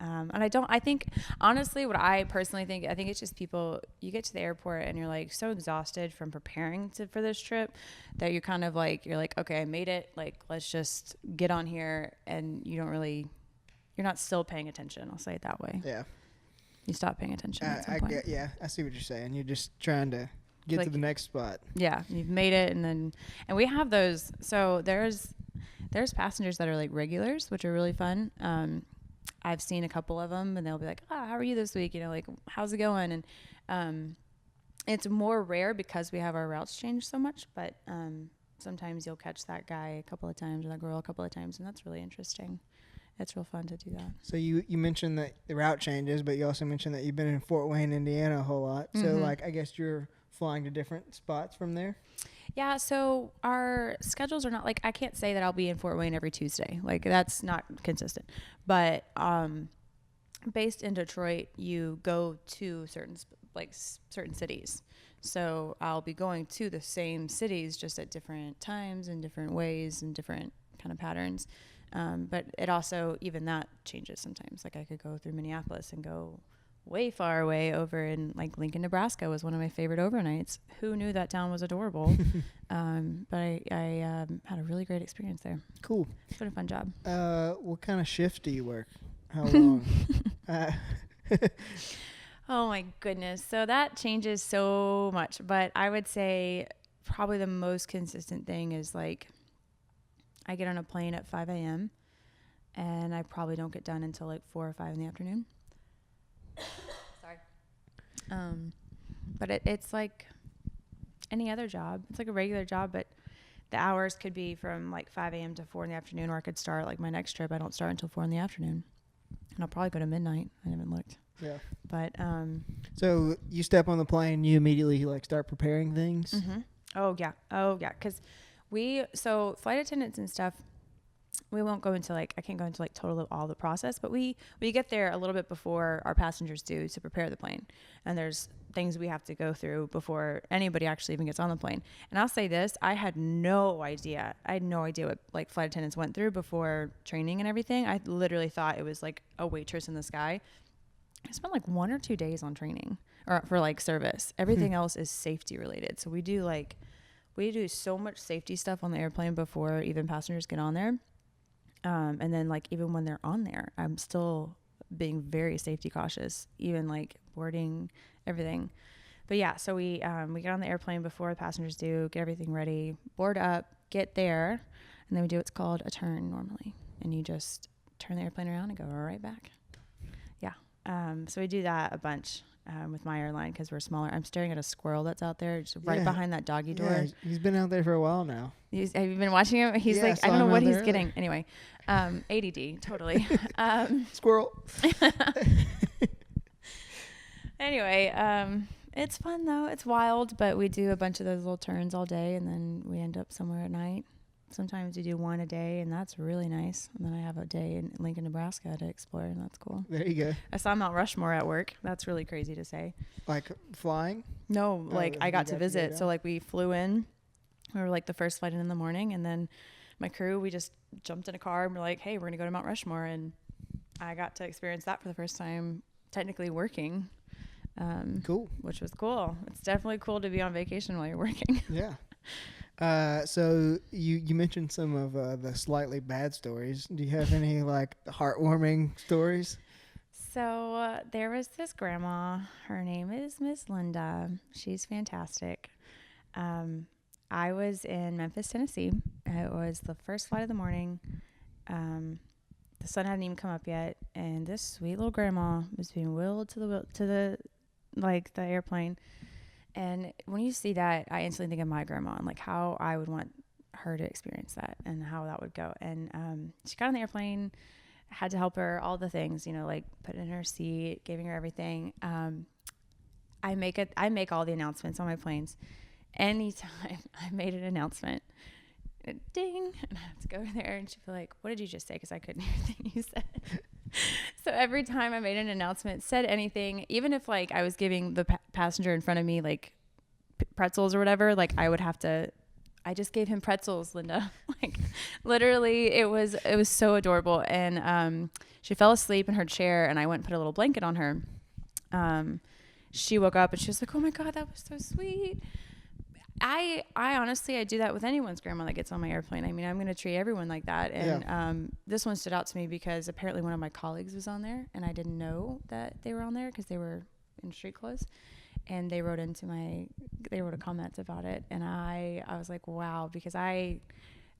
And I think, honestly, what I personally think, I think it's just people, you get to the airport and you're like so exhausted from preparing for this trip that you're kind of like, you're like, okay, I made it. Like, let's just get on here. And you're not still paying attention. I'll say it that way. Yeah. You stop paying attention at some point. I see what you're saying. You're just trying to get to the next spot. Yeah. You've made it. And we have those. So there's passengers that are like regulars, which are really fun. I've seen a couple of them, and they'll be like, how are you this week? You know, like, how's it going? And it's more rare because we have our routes changed so much, but sometimes you'll catch that guy a couple of times or that girl a couple of times, and that's really interesting. It's real fun to do that. So you mentioned that the route changes, but you also mentioned that you've been in Fort Wayne, Indiana a whole lot. So, like, I guess you're flying to different spots from there? Yeah, so our schedules are not, like, I can't say that I'll be in Fort Wayne every Tuesday. Like, that's not consistent. But based in Detroit, you go to certain cities. So I'll be going to the same cities just at different times and different ways and different kind of patterns. But it also, even that changes sometimes. Like, I could go through Minneapolis and go way far away over in like Lincoln, Nebraska was one of my favorite overnights. Who knew that town was adorable? But I had a really great experience there. Cool. It's been a fun job. What kind of shift do you work? How long? Oh my goodness. So that changes so much, but I would say probably the most consistent thing is like, I get on a plane at 5 a.m. and I probably don't get done until like 4 or 5 in the afternoon. Sorry. But it's like any other job. It's like a regular job, but the hours could be from like 5 a.m. to 4 in the afternoon, or I could start like my next trip. I don't start until 4 in the afternoon, and I'll probably go to midnight. I haven't looked. Yeah. But so you step on the plane, you immediately like start preparing things. Mm-hmm. Oh yeah. Because so flight attendants and stuff, we won't go into like, I can't go into like total all the process, but we get there a little bit before our passengers do to prepare the plane. And there's things we have to go through before anybody actually even gets on the plane. And I'll say this, I had no idea what like flight attendants went through before training and everything. I literally thought it was like a waitress in the sky. I spent like 1 or 2 days on training or for like service. Everything else is safety related. So we do so much safety stuff on the airplane before even passengers get on there. And then like, even when they're on there, I'm still being very safety cautious, even like boarding, everything. But yeah, so we get on the airplane before the passengers do, get everything ready, board up, get there. And then we do what's called a turn normally. And you just turn the airplane around and go right back. Yeah. So we do that a bunch. with my airline because we're smaller. I'm staring at a squirrel that's out there just right behind that doggy door. Yeah, he's been out there for a while now. Have you been watching him? He's like, I don't know what he's getting. Anyway, ADD, totally. Squirrel. Anyway, it's fun though. It's wild, but we do a bunch of those little turns all day, and then we end up somewhere at night. Sometimes we do one a day, and that's really nice. And then I have a day in Lincoln, Nebraska to explore, and that's cool. There you go. I saw Mount Rushmore at work. That's really crazy to say. Like flying? No, like I got to visit. So like we flew in. We were like the first flight in the morning, and then my crew, we just jumped in a car and we're like, hey, we're going to go to Mount Rushmore. And I got to experience that for the first time, technically working. Cool. Which was cool. It's definitely cool to be on vacation while you're working. Yeah. So you mentioned some of the slightly bad stories. Do you have any like heartwarming stories? So there was this grandma. Her name is Miss Linda. She's fantastic. I was in Memphis, Tennessee. It was the first flight of the morning. The sun hadn't even come up yet, and this sweet little grandma was being wheeled to the airplane. And when you see that, I instantly think of my grandma and like how I would want her to experience that and how that would go. And she got on the airplane, had to help her, all the things, like put in her seat, giving her everything. I make all the announcements on my planes. Anytime I made an announcement, ding, and I have to go over there, and she'd be like, "What did you just say?" Because I couldn't hear anything you said. So every time I made an announcement, said anything, even if like I was giving the passenger in front of me like pretzels or whatever, like I would have to. I just gave him pretzels, Linda. Like literally, it was so adorable. And she fell asleep in her chair, and I went and put a little blanket on her. She woke up and she was like, "Oh my God, that was so sweet." I honestly, I do that with anyone's grandma that gets on my airplane. I mean, I'm going to treat everyone like that. And this one stood out to me because apparently one of my colleagues was on there, and I didn't know that they were on there because they were in street clothes. And they wrote a comment about it. And I was like, wow, because I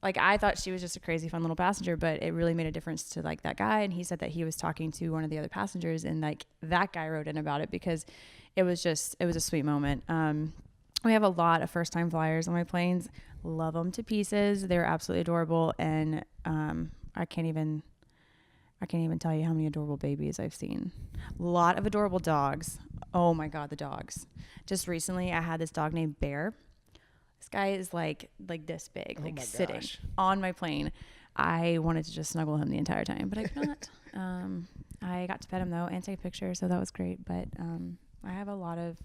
thought she was just a crazy fun little passenger, but it really made a difference to like that guy. And he said that he was talking to one of the other passengers, and like that guy wrote in about it because it was a sweet moment. We have a lot of first-time flyers on my planes. Love them to pieces. They're absolutely adorable, and I can't even tell you how many adorable babies I've seen. A lot of adorable dogs. Oh my God, the dogs! Just recently, I had this dog named Bear. This guy is like this big, like sitting on my plane. I wanted to just snuggle him the entire time, but I could not. I got to pet him though and take a picture, so that was great. But I have a lot of.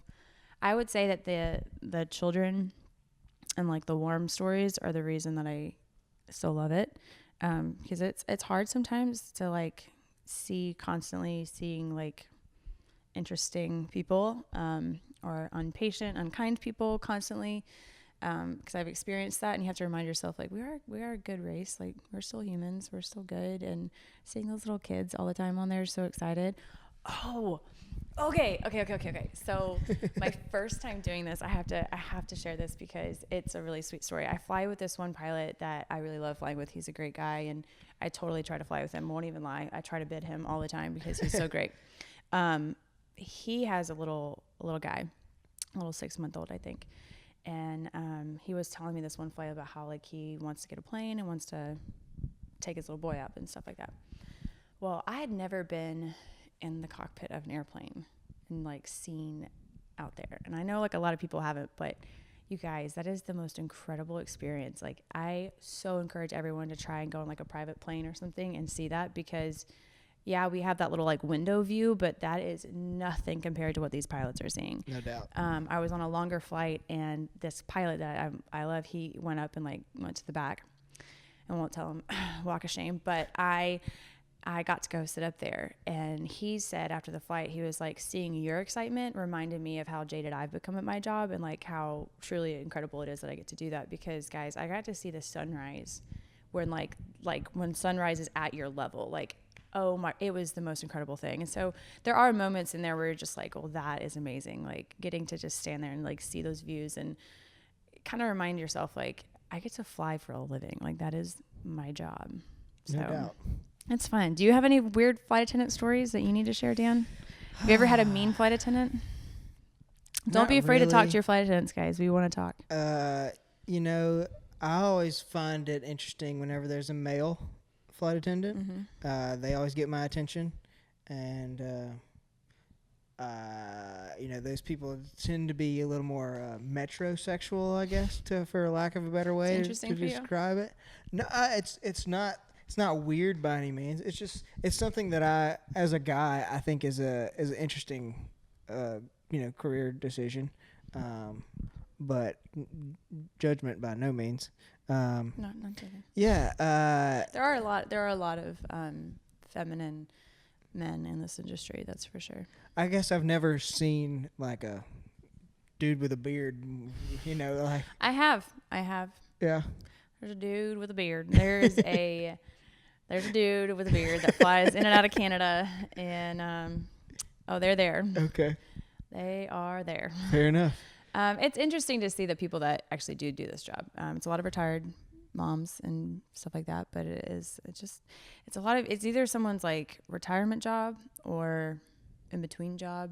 I would say that the children and like the warm stories are the reason that I still love it. Because it's hard sometimes to like constantly seeing like interesting people, or impatient, unkind people constantly. Because I've experienced that, and you have to remind yourself like we are a good race. Like we're still humans. We're still good. And seeing those little kids all the time on there, so excited. Oh, Okay. So my first time doing this, I have to share this because it's a really sweet story. I fly with this one pilot that I really love flying with. He's a great guy, and I totally try to fly with him. Won't even lie. I try to bid him all the time because he's so great. He has a little guy, a little 6-month-old, I think. And he was telling me this one flight about how like he wants to get a plane and wants to take his little boy up and stuff like that. Well, I had never been in the cockpit of an airplane and like seen out there, and I know like a lot of people haven't, but you guys, that is the most incredible experience. Like I so encourage everyone to try and go on like a private plane or something and see that, because yeah, we have that little like window view, but that is nothing compared to what these pilots are seeing. No doubt. I was on a longer flight, and this pilot that I love, he went up and like went to the back. I won't tell him, walk of shame, but I got to go sit up there, and he said after the flight, he was like, seeing your excitement reminded me of how jaded I've become at my job, and like how truly incredible it is that I get to do that. Because guys, I got to see the sunrise when like when sunrise is at your level, like, oh my, it was the most incredible thing. And so there are moments in there where you're just like, oh, that is amazing. Like getting to just stand there and like see those views and kind of remind yourself, like, I get to fly for a living. Like that is my job. So no doubt. It's fun. Do you have any weird flight attendant stories that you need to share, Dan? Have you ever had a mean flight attendant? Don't be afraid to talk really. to your flight attendants, guys. We want to talk. You know, I always find it interesting whenever there's a male flight attendant. They always get my attention, and you know, those people tend to be a little more metrosexual, I guess, for lack of a better way to describe it. No, it's not weird by any means. It's something that I, as a guy, I think is an interesting, you know, career decision, but judgment by no means. Not judgment. Yeah. There are a lot of feminine men in this industry. That's for sure. I guess I've never seen like a dude with a beard. You know, like I have. Yeah. There's a dude with a beard. There's a dude with a beard that flies in and out of Canada, and they're there. Okay. They are there. Fair enough. It's interesting to see the people that actually do this job. It's a lot of retired moms and stuff like that, but it's either someone's like retirement job or in between job.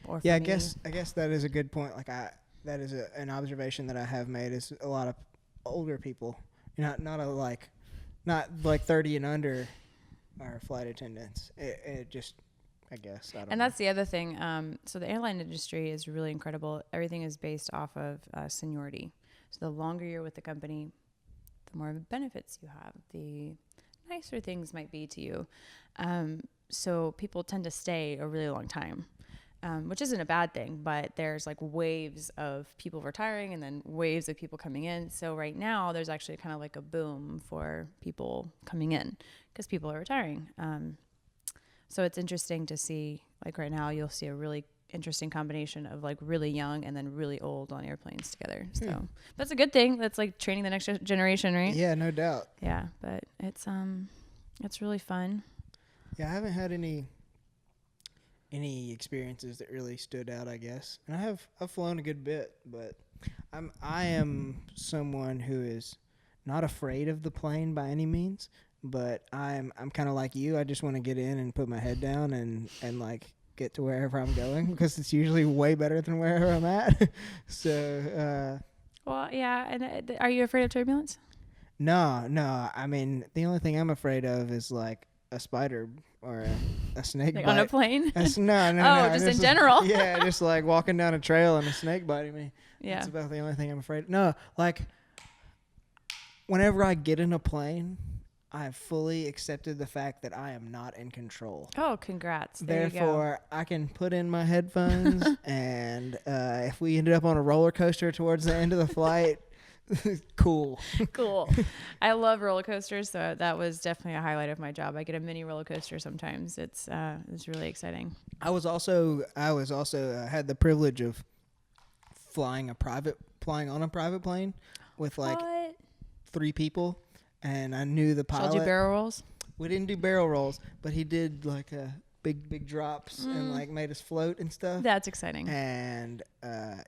Or yeah, I guess that is a good point. Like that is an observation that I have made is a lot of older people, not like 30 and under are flight attendants. It just, I guess. I don't know. That's the other thing. So the airline industry is really incredible. Everything is based off of seniority. So the longer you're with the company, the more benefits you have, the nicer things might be to you. So people tend to stay a really long time, which isn't a bad thing, but there's like waves of people retiring and then waves of people coming in. So right now there's actually kind of like a boom for people coming in because people are retiring. So it's interesting to see, like right now, you'll see a really interesting combination of like really young and then really old on airplanes together. So that's a good thing. That's like training the next generation, right? Yeah, no doubt. Yeah, but it's really fun. Yeah, I haven't had any experiences that really stood out, I guess. And I've flown a good bit, but I am someone who is not afraid of the plane by any means. But I'm kind of like you. I just want to get in and put my head down and like get to wherever I'm going because it's usually way better than wherever I'm at. So. Well, yeah. And are you afraid of turbulence? No. I mean, the only thing I'm afraid of is like a spider or a snake like bite. On a plane? No. Just in general. Yeah, just like walking down a trail and a snake biting me. Yeah. That's about the only thing I'm afraid of. No, like whenever I get in a plane, I have fully accepted the fact that I am not in control. Oh, congrats. Therefore, I can put in my headphones, and if we ended up on a roller coaster towards the end of the flight, cool. Cool. I love roller coasters, so that was definitely a highlight of my job. I get a mini roller coaster sometimes. It's really exciting. I was also had the privilege of flying on a private plane with like 3 people. And I knew the pilot. Shall do barrel rolls? We didn't do barrel rolls, but he did like big drops and like made us float and stuff. That's exciting. And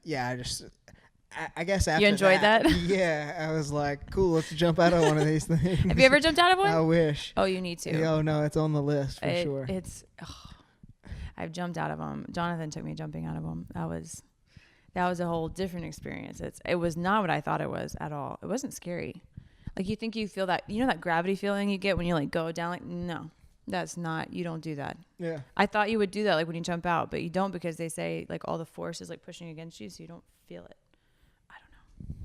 yeah, I guess after you enjoyed that? Yeah, I was like, cool, let's jump out of one of these things. Have you ever jumped out of one? I wish. Oh, you need to. Oh no, it's on the list for sure. I've jumped out of them. Jonathan took me jumping out of them. That was a whole different experience. It was not what I thought it was at all. It wasn't scary. Like you think you feel that, that gravity feeling you get when you like go down, like, no, that's not, you don't do that. Yeah. I thought you would do that like when you jump out, but you don't because they say like all the force is like pushing against you. So you don't feel it. I don't know.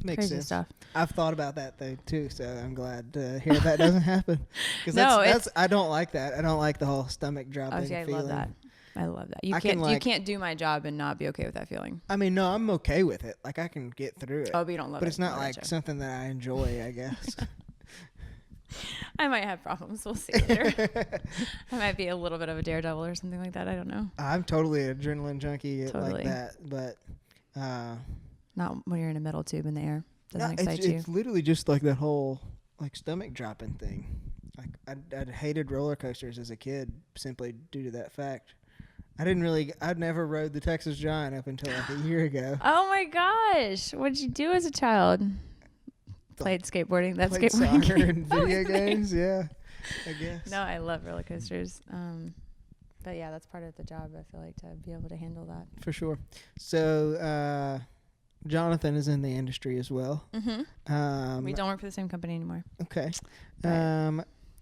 Makes Crazy sense. Stuff. I've thought about that though too. So I'm glad to hear that doesn't happen. Cause no, I don't like that. I don't like the whole stomach dropping feeling. I love that. I love that. You can't do my job and not be okay with that feeling. I mean, no, I'm okay with it. Like I can get through it. Oh, but you don't love it. But it's not like something that I enjoy, I guess. I might have problems. We'll see later. I might be a little bit of a daredevil or something like that. I don't know. I'm totally an adrenaline junkie like that, but not when you're in a metal tube in the air. Doesn't excite you. It's literally just like that whole like stomach dropping thing. Like I'd hated roller coasters as a kid simply due to that fact. I'd never rode the Texas Giant up until like a year ago. Oh my gosh. What did you do as a child? Played skateboarding. Played soccer and video games. Yeah, I guess. No, I love roller coasters. But yeah, that's part of the job. I feel like to be able to handle that. For sure. So Jonathan is in the industry as well. We don't work for the same company anymore. Okay.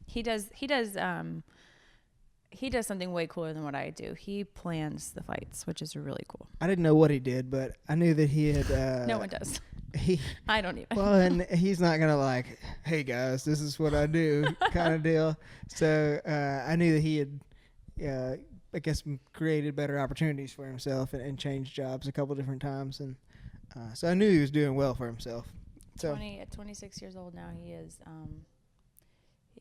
He does something way cooler than what I do. He plans the fights, which is really cool. I didn't know what he did, but I knew that he had. No one does. I don't even. Well, and he's not gonna like, hey guys, this is what I do, kind of deal. So I knew that he had, I guess, created better opportunities for himself and changed jobs a couple different times, and so I knew he was doing well for himself. So at 26 years old now, he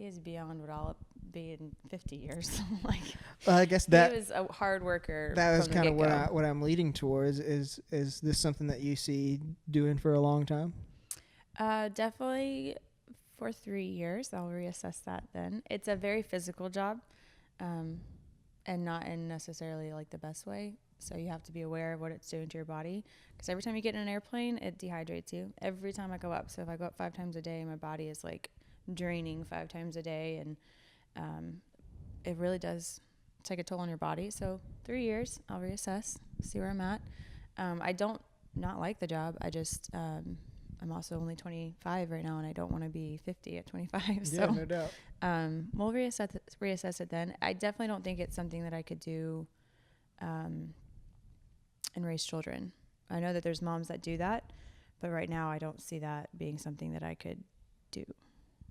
is beyond what I'll be in 50 years. Like, well, I guess that he was a hard worker. That was kind of what I'm leading towards. Is this something that you see doing for a long time? Definitely for 3 years. I'll reassess that then. It's a very physical job, and not in necessarily like the best way. So you have to be aware of what it's doing to your body. Because every time you get in an airplane, it dehydrates you. Every time I go up. So if I go up 5 times a day, my body is like draining 5 times a day, and it really does take a toll on your body. So 3 years, I'll reassess, see where I'm at. I don't not like the job. I just I'm also only 25 right now, and I don't want to be 50 at 25. Yeah, so no doubt. We'll reassess it then. I definitely don't think it's something that I could do and raise children. I know that there's moms that do that, but right now I don't see that being something that I could do.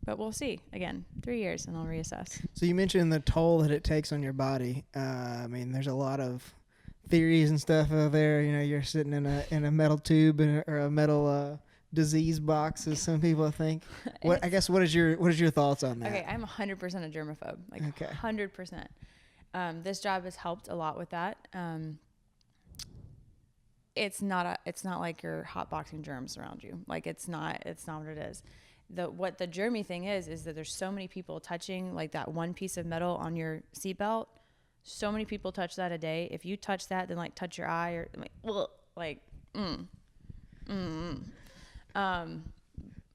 But we'll see. Again, 3 years, and I'll reassess. So you mentioned the toll that it takes on your body. I mean, there's a lot of theories and stuff out there. You know, you're sitting in a metal tube or a metal disease box, as some people think. What is your thoughts on that? Okay, I'm 100% a germaphobe. Like, okay. 100%. This job has helped a lot with that. It's not like you're hotboxing germs around you. Like, it's not what it is. What the germy thing is that there's so many people touching like that one piece of metal on your seatbelt. So many people touch that a day. If you touch that, then like touch your eye or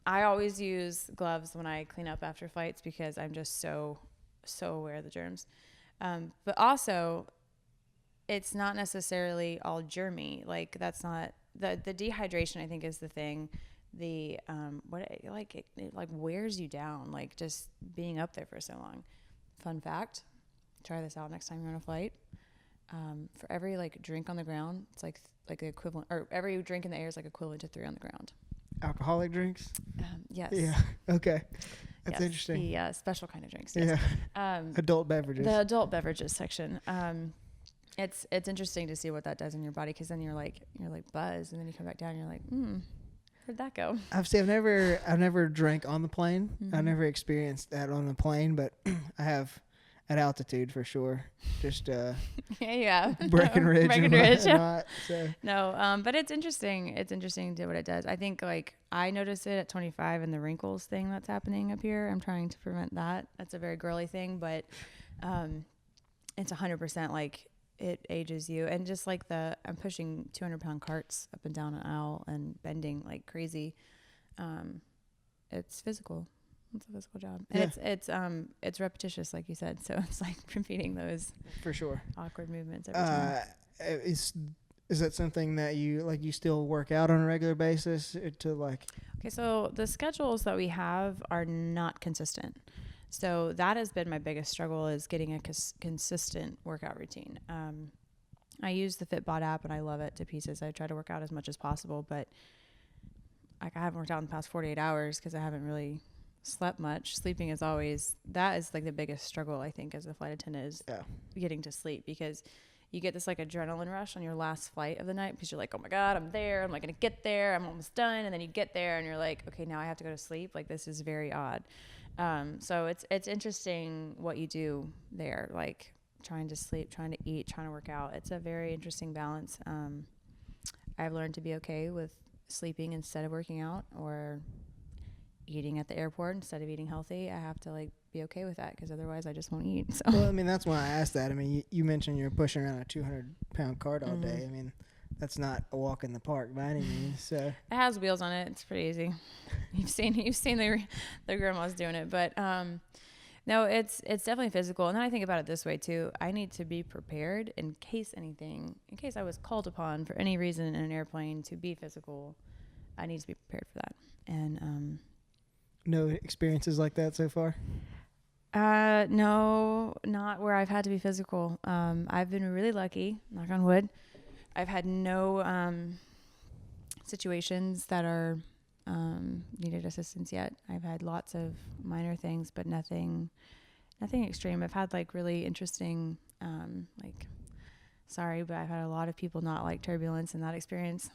I always use gloves when I clean up after fights because I'm just so aware of the germs. But also, it's not necessarily all germy. Like, that's not the dehydration, I think, is the thing. It wears you down, like just being up there for so long. Fun fact, try this out next time you're on a flight. For every like drink on the ground, it's like the equivalent, or every drink in the air is like equivalent to 3 on the ground. Alcoholic drinks? Yes. Yeah. Okay. That's interesting. The special kind of drinks. Yes. Yeah. Adult beverages. The adult beverages section. It's interesting to see what that does in your body, because then you're like buzzed, and then you come back down and you're like, where'd that go? I've never drank on the plane. Mm-hmm. I've never experienced that on the plane, but I have at altitude for sure. Just Breckenridge. Yeah. So. No, but it's interesting. It's interesting to what it does. I think like I noticed it at 25 and the wrinkles thing that's happening up here. I'm trying to prevent that. That's a very girly thing, but it's 100% like it ages you. And just like I'm pushing 200-pound carts up and down an aisle and bending like crazy. It's physical. It's a physical job, and it's repetitious, like you said. So it's like repeating those for sure awkward movements every time. Is that something that you still work out on a regular basis Okay, so the schedules that we have are not consistent. So that has been my biggest struggle, is getting a consistent workout routine. I use the Fitbod app and I love it to pieces. I try to work out as much as possible, but like I haven't worked out in the past 48 hours because I haven't really slept much. Sleeping is that is like the biggest struggle, I think, as a flight attendant, is getting to sleep, because you get this like adrenaline rush on your last flight of the night, because you're like, oh my God, I'm there. I'm like going to get there. I'm almost done. And then you get there and you're like, okay, now I have to go to sleep. Like, this is very odd. So it's interesting what you do there, like trying to sleep, trying to eat, trying to work out. It's a very interesting balance. I've learned to be okay with sleeping instead of working out, or eating at the airport instead of eating healthy. I have to like be okay with that, because otherwise I just won't eat. So. Well, I mean, that's why I asked that. I mean, you mentioned you're pushing around a 200-pound cart all day. I mean, that's not a walk in the park by any means. So it has wheels on it. It's pretty easy. You've seen the grandmas doing it, but No, it's definitely physical. And then I think about it this way too. I need to be prepared in case I was called upon for any reason in an airplane to be physical. I need to be prepared for that. And No experiences like that so far? no, not where I've had to be physical. I've been really lucky, knock on wood. I've had no situations that are needed assistance yet. I've had lots of minor things, but nothing extreme. I've had like really interesting, but I've had a lot of people not like turbulence in that experience.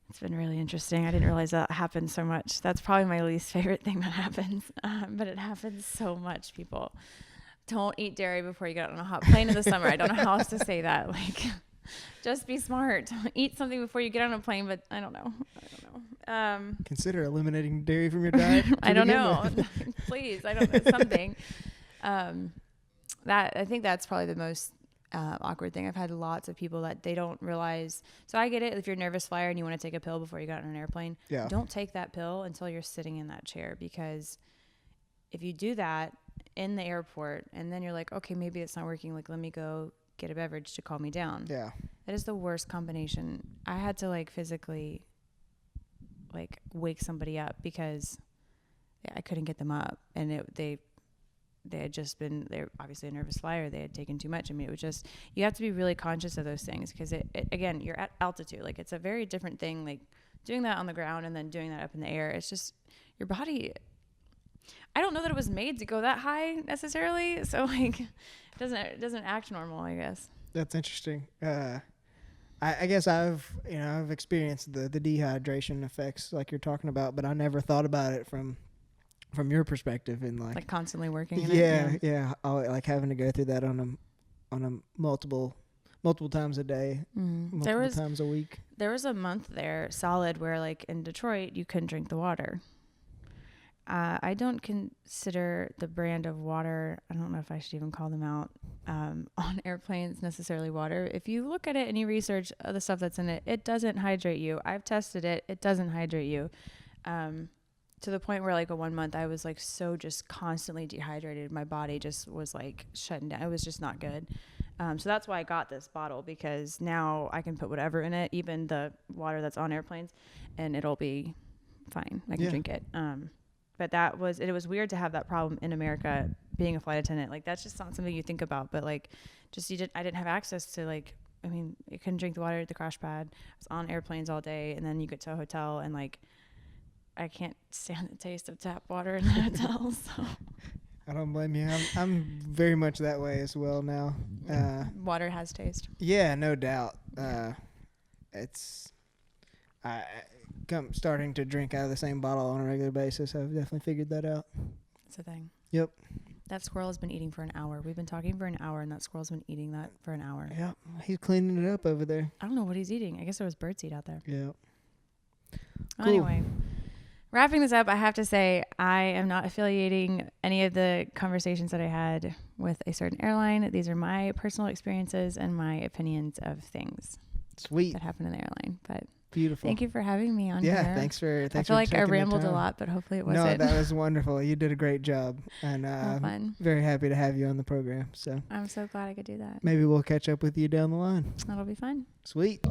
It's been really interesting. I didn't realize that happened so much. That's probably my least favorite thing that happens. But it happens so much, people. Don't eat dairy before you get on a hot plane in the summer. I don't know how else to say that. Like, just be smart. Eat something before you get on a plane, but I don't know. Consider eliminating dairy from your diet. I don't know. Please, I don't know. Something. That I think that's probably the most awkward thing. I've had lots of people that they don't realize. So I get it. If you're a nervous flyer and you want to take a pill before you get on an airplane, don't take that pill until you're sitting in that chair, because if you do that in the airport and then you're like, okay, maybe it's not working. Like, let me go get a beverage to calm me down. Yeah. That is the worst combination. I had to like physically like wake somebody up because I couldn't get them up, and they had just been, they're obviously a nervous flyer. They had taken too much. I mean, it was just, you have to be really conscious of those things, because it again, you're at altitude. Like, it's a very different thing, like doing that on the ground and then doing that up in the air. It's just your body. I don't know that it was made to go that high necessarily. So like, it doesn't act normal, I guess. That's interesting. I guess I've experienced the dehydration effects like you're talking about, but I never thought about it from your perspective, and like constantly working in it. Yeah. Like having to go through that on a multiple times a day, multiple times a week. There was a month there solid where like in Detroit you couldn't drink the water. I don't consider the brand of water, I don't know if I should even call them out, on airplanes necessarily water. If you look at it and you research the stuff that's in it, it doesn't hydrate you. I've tested it. It doesn't hydrate you. To the point where like a 1 month I was like so just constantly dehydrated. My body just was like shutting down. It was just not good. So that's why I got this bottle, because now I can put whatever in it, even the water that's on airplanes, and it'll be fine. I can drink it. But it was weird to have that problem in America being a flight attendant. Like, that's just not something you think about, but like I didn't have access to like, I mean, you couldn't drink the water at the crash pad. I was on airplanes all day, and then you get to a hotel and like, I can't stand the taste of tap water in the hotel. So I don't blame you. I'm very much that way as well now. Water has taste. Yeah, no doubt. Starting to drink out of the same bottle on a regular basis. I've definitely figured that out. That's the thing. Yep. That squirrel has been eating for an hour. We've been talking for an hour, and that squirrel's been eating that for an hour. Yep. He's cleaning it up over there. I don't know what he's eating. I guess there was birdseed out there. Yep. Cool. Anyway, wrapping this up, I have to say I am not affiliating any of the conversations that I had with a certain airline. These are my personal experiences and my opinions of things. Sweet. That happened in the airline. But beautiful. Thank you for having me on here. Yeah, thanks for I feel like I rambled a lot, but hopefully it wasn't. No, that was wonderful. You did a great job, and I'm very happy to have you on the program. So I'm so glad I could do that. Maybe we'll catch up with you down the line. That'll be fun. Sweet.